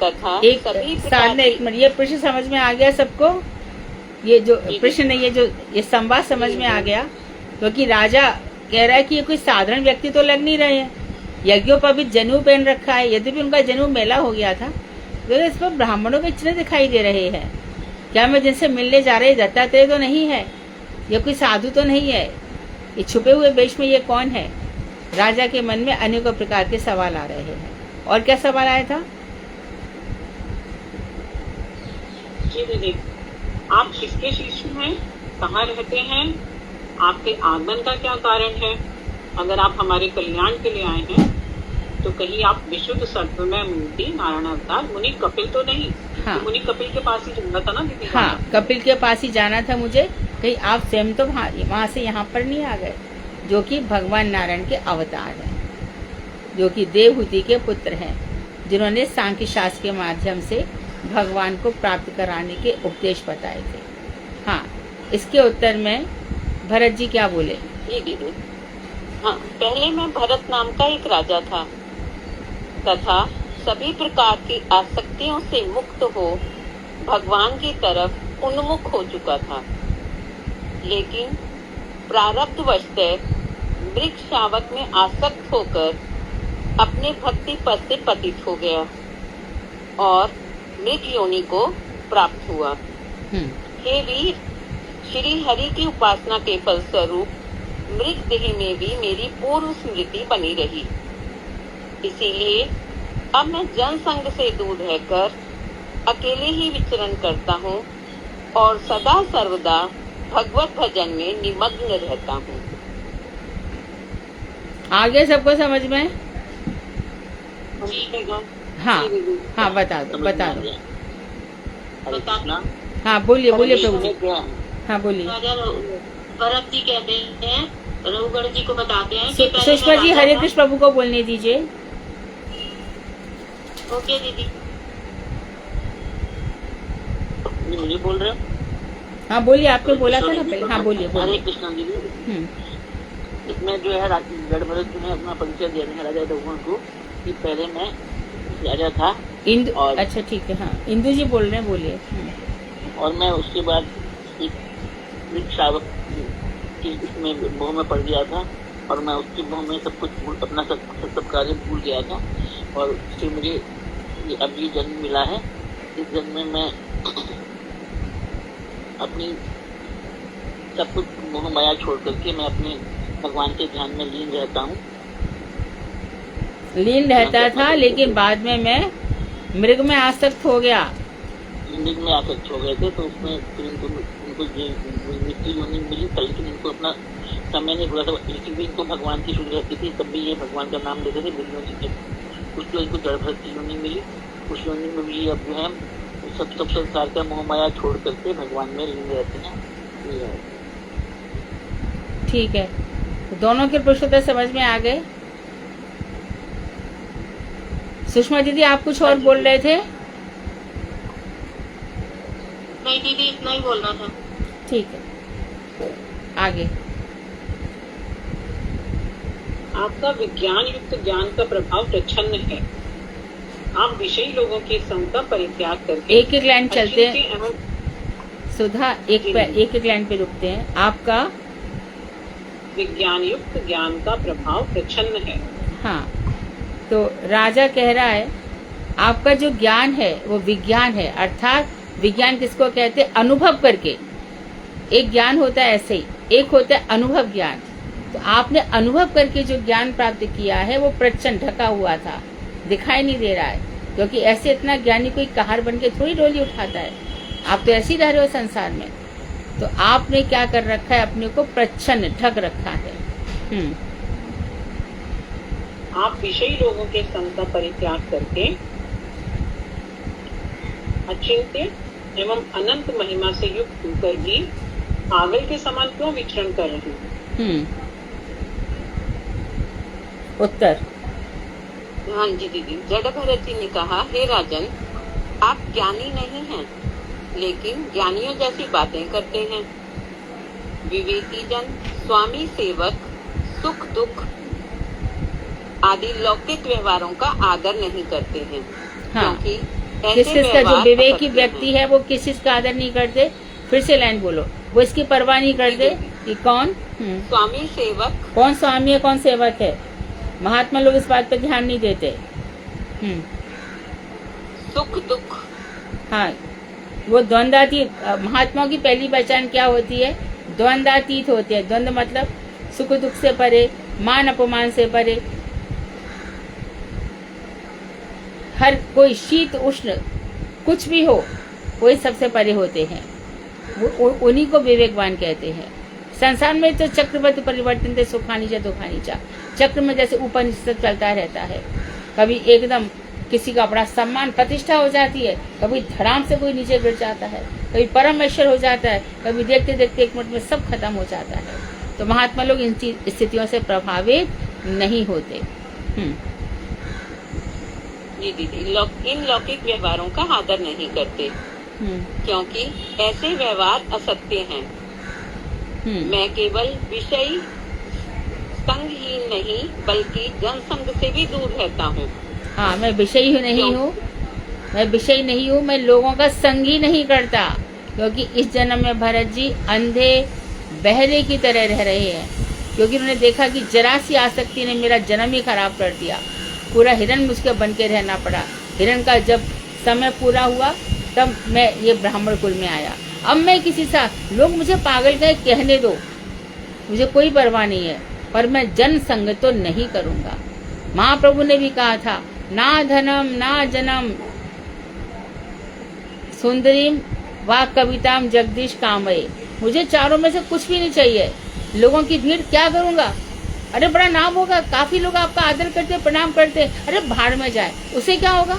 तथा एक सभी साधना, एक मिनट, ये प्रश्न समझ में आ गया सबको? ये जो प्रश्न नहीं, ये संवाद समझ में आ गया? क्योंकि राजा कह रहा है कि ये कोई साधारण व्यक्ति तो लग नहीं रहे हैं, यज्ञों पर भी जनेऊ पहन रखा है, यदि भी उनका जनेऊ मेला हो गया था, तो इस पर ब्राह्मणों के चिन्ह दिखाई दे रहे हैं। क्या मैं जिनसे मिलने जा रहे दत्तात्रेय तो नहीं है? ये कोई साधु तो नहीं है? ये छुपे हुए वेश में ये कौन है? राजा के मन में अनेकों प्रकार के सवाल आ रहे हैं। और क्या सवाल आया था? जी दीदी, आप किसके शिष्य हैं? कहाँ रहते हैं? आपके आगमन का क्या कारण है? अगर आप हमारे कल्याण के लिए आए हैं तो कहीं आप विशुद्ध सत्वमय मूर्ति नारायण अवतार मुनि कपिल तो नहीं? हाँ। तो मुनि कपिल के पास ही जाना था ना दीदी? हाँ, कपिल के पास ही जाना था मुझे। कहीं आप स्वयं तो वहाँ से यहाँ पर नहीं आ गए, जो कि भगवान नारायण के अवतार हैं, जो कि देवहूति के पुत्र हैं, जिन्होंने सांख्य शास्त्र के माध्यम से भगवान को प्राप्त कराने के उपदेश बताए थे। हाँ, इसके उत्तर में भरत जी क्या बोले? जी दीदी, हाँ, पहले मैं भरत नाम का एक राजा था तथा सभी प्रकार की आसक्तियों से मुक्त हो भगवान की तरफ उन्मुख हो चुका था, लेकिन प्रारब्धवशतः वृक्ष शावक में आसक्त होकर अपने भक्ति पद से पतित हो गया और मृग योनि को प्राप्त हुआ। हे वीर, श्री हरि की उपासना के फलस्वरूप मृग देह में भी मेरी पूर्व स्मृति बनी रही। इसीलिए अब मैं जनसंग से दूर रहकर अकेले ही विचरण करता हूँ और सदा सर्वदा भगवत भजन में निमग्न रहता हूँ। आ गया सबको समझ में? हाँ हाँ, बता दो। हरे कृष्णा। हाँ बोलिए प्रभु जी। हाँ बोलिए। भरत जी कहते हैं, रघुगढ़ जी को बताते हैं कि पहले सुषमा जी मैं हरे राजा कृष्ण प्रभु को बोलने दीजिए। था। ओके दीदी। मुझे बोल रहे हो? हाँ बोलिए, आपने बोला था ना पहले। हाँ बोलिए हरे बोलिए। कृष्णा दीदी। हम्म, इसमें जो है गढ़ भरत जी ने अपना परिचय दिया है राजा रघुगढ़ को कि पहले मैं राजा था इंदु। और- अच्छा ठीक है। हाँ इंदु जी बोल रहे हैं, बोलिए। और मैं उसके बाद एक शावक की उसमें मोह में पड़ गया था और मैं उसकी मोह में सब कुछ अपना सब कार्य भूल गया था और फिर मुझे अब ये जन्म मिला है। इस जन्म में मैं अपनी सब कुछ मोह माया छोड़ करके मैं अपने भगवान के ध्यान में लीन रहता हूँ। लीन रहता था, लेकिन बाद में मैं मृग में आसक्त हो गया। मृग में आसक्त हो गए थे, तो उसमें फिर उनको मृत्यु योनि मिली था, लेकिन इनको अपना समय नहीं पूरा था। लेकिन भी इनको भगवान की शुरू रहती थी, तब भी ये भगवान का नाम लेते थे मृग योनि के। उसको इनको जड़ भरत की योनि मिली। उस योनि में भी अब जो है सब संसार का मोह माया छोड़ करके भगवान में लीन रहते हैं। ये है। ठीक है, तो दोनों के पुरुषोत्तर समझ में आ गए। सुषमा दीदी आप कुछ और बोल रहे थे? नहीं दीदी, इतना ही बोलना था। ठीक है, आगे। आपका विज्ञान युक्त ज्ञान का प्रभाव प्रच्छन्न है। आप विषयी लोगों के संग का परित्याग करके एक एक लाइन चलते हैं। अचिंत्य एवं सुधा, एक लाइन पे रुकते हैं। आपका विज्ञान युक्त ज्ञान का प्रभाव प्रच्छन्न है। हाँ, तो राजा कह रहा है आपका जो ज्ञान है वो विज्ञान है, अर्थात विज्ञान किसको कहते हैं? अनुभव करके। एक ज्ञान होता है ऐसे ही, एक होता है अनुभव ज्ञान। तो आपने अनुभव करके जो ज्ञान प्राप्त किया है वो प्रच्छन्न, ढका हुआ था, दिखाई नहीं दे रहा है। क्योंकि ऐसे इतना ज्ञानी कोई कहार बन के थोड़ी डोली उठाता है। आप तो ऐसे ही रह रहे हो संसार में। तो आपने क्या कर रखा है? अपने को प्रच्छन्न, ढक रखा है। आप विषयी लोगों के संग का परित्याग करके अचिंत्य एवं अनंत महिमा से युक्त होकर भी पागल के समान क्यों विचरण कर रहे हैं? उत्तर। हाँ जी दीदी। जड़ भरत जी ने कहा, हे राजन, आप ज्ञानी नहीं हैं, लेकिन ज्ञानियों जैसी बातें करते हैं। विवेकी जन स्वामी सेवक, सुख दुख आदि लौकिक व्यवहारों का आदर नहीं करते हैं। हाँ। क्योंकि किस ऐसे किस का जो व्यवहार विवेकी असत्य व्यक्ति हैं। है वो किस चीज का आदर नहीं करते? फिर से लाइन बोलो। वो इसकी परवाह नहीं करते कि कौन स्वामी सेवक, कौन स्वामी है, कौन सेवक है। महात्मा लोग इस बात पर ध्यान नहीं देते। सुख दुख। हाँ, वो द्वंद्वातीत। महात्माओं की पहली पहचान क्या होती है? द्वंद्वातीत होते हैं। द्वंद्व मतलब सुख दुख से परे, मान अपमान से परे। हर कोई शीत उष्ण कुछ भी हो, कोई सबसे परे होते हैं। वो उन्हीं को विवेकवान कहते हैं। संसार में तो चक्रवत परिवर्तन थे, सुखानी चा दुखानी चा। चक्र में जैसे ऊपर नीचे चलता रहता है। कभी एकदम किसी का बड़ा सम्मान प्रतिष्ठा हो जाती है, कभी धड़ाम से कोई नीचे गिर जाता है, कभी परमेश्वर हो जाता है, कभी देखते देखते एक मिनट में सब खत्म हो जाता है। तो महात्मा लोग इन स्थितियों से प्रभावित नहीं होते। जी दीदी, इन लौकिक व्यवहारों का आदर नहीं करते, क्योंकि ऐसे व्यवहार असत्य हैं। मैं केवल विषय संगहीन नहीं बल्कि जनसंग से भी दूर रहता हूँ। हाँ, मैं विषयी नहीं हूँ, मैं विषयी नहीं हूँ, मैं लोगों का संग ही नहीं करता। क्योंकि इस जन्म में भरत जी अंधे बहरे की तरह रह रहे हैं। क्योंकि उन्होंने देखा कि जरा सी आसक्ति ने मेरा जन्म ही खराब कर दिया। पूरा हिरण मुझके बन के रहना पड़ा। हिरण का जब समय पूरा हुआ तब मैं ये ब्राह्मण कुल में आया। अब मैं किसी सा लोग मुझे पागल कहे, कहने दो, मुझे कोई परवाह नहीं है, पर मैं जन संग तो नहीं करूँगा। महाप्रभु ने भी कहा था, ना धनम ना जनम सुंदरीम वा कविताम जगदीश कामये। मुझे चारों में से कुछ भी नहीं चाहिए। लोगों की भीड़ क्या करूँगा? अरे बड़ा नाम होगा, काफी लोग आपका आदर करते, प्रणाम करते, अरे भाड़ में जाए, उसे क्या होगा?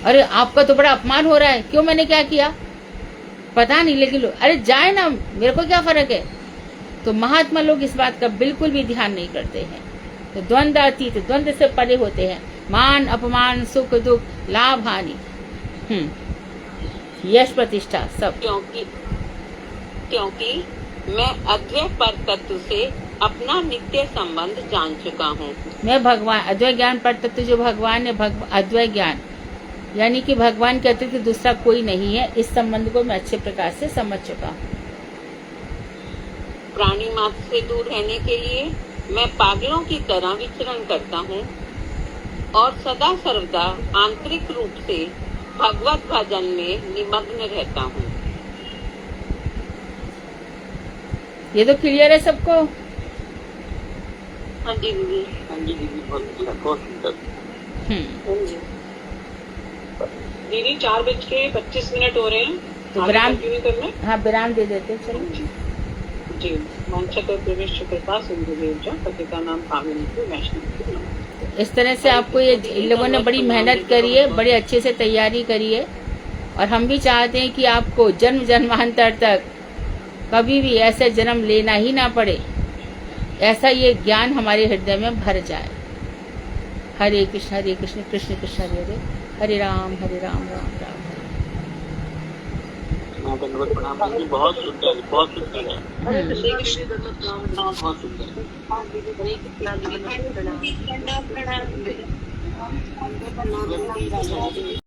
अरे आपका तो बड़ा अपमान हो रहा है, क्यों, मैंने क्या किया पता नहीं, लेकिन अरे जाए ना, मेरे को क्या फर्क है। तो महात्मा लोग इस बात का बिल्कुल भी ध्यान नहीं करते हैं। तो द्वंद्व अतीत, द्वंद्व से परे होते हैं। मान अपमान, सुख दुख, लाभ हानि, यश प्रतिष्ठा सब। क्योंकि मैं अद्वैय पर तत्व से अपना नित्य संबंध जान चुका हूँ। मैं भगवान, अद्वैय ज्ञान पर तत्व जो भगवान है, अद्वैय ज्ञान यानी कि भगवान के अतिरिक्त दूसरा कोई नहीं है, इस संबंध को मैं अच्छे प्रकार से समझ चुका हूँ। प्राणी मात्र से दूर रहने के लिए मैं पागलों की तरह विचरण करता हूँ और सदा सर्वदा आंतरिक रूप से भगवत भजन में निमग्न रहता हूँ। ये तो क्लियर है सबको? हाँ जी दीदी। हाँ जी दीदी, बहुत अच्छा, बहुत सुंदर। दीदी 4:25 हो रहे हैं, तो विराम कंटिन्यू करना है? हाँ, विराम दे देते चलो। जी, वांछा तो प्रवेश कृपा सिंधु देवजा पतिका नाम पावनी वैष्णव। इस तरह से आपको ये इन लोगों ने बड़ी मेहनत करी है, बड़े अच्छे से तैयारी करी है, और हम भी चाहते हैं कि आपको जन्म जन्मांतर तक कभी भी ऐसे जन्म लेना ही ना पड़े, ऐसा ये ज्ञान हमारे हृदय में भर जाए। हरे कृष्ण कृष्ण कृष्ण हरे हरे, हरे राम राम राम। प्रणाम दीदी, बहुत सुंदर, बहुत सुंदर है। बहुत सुंदर।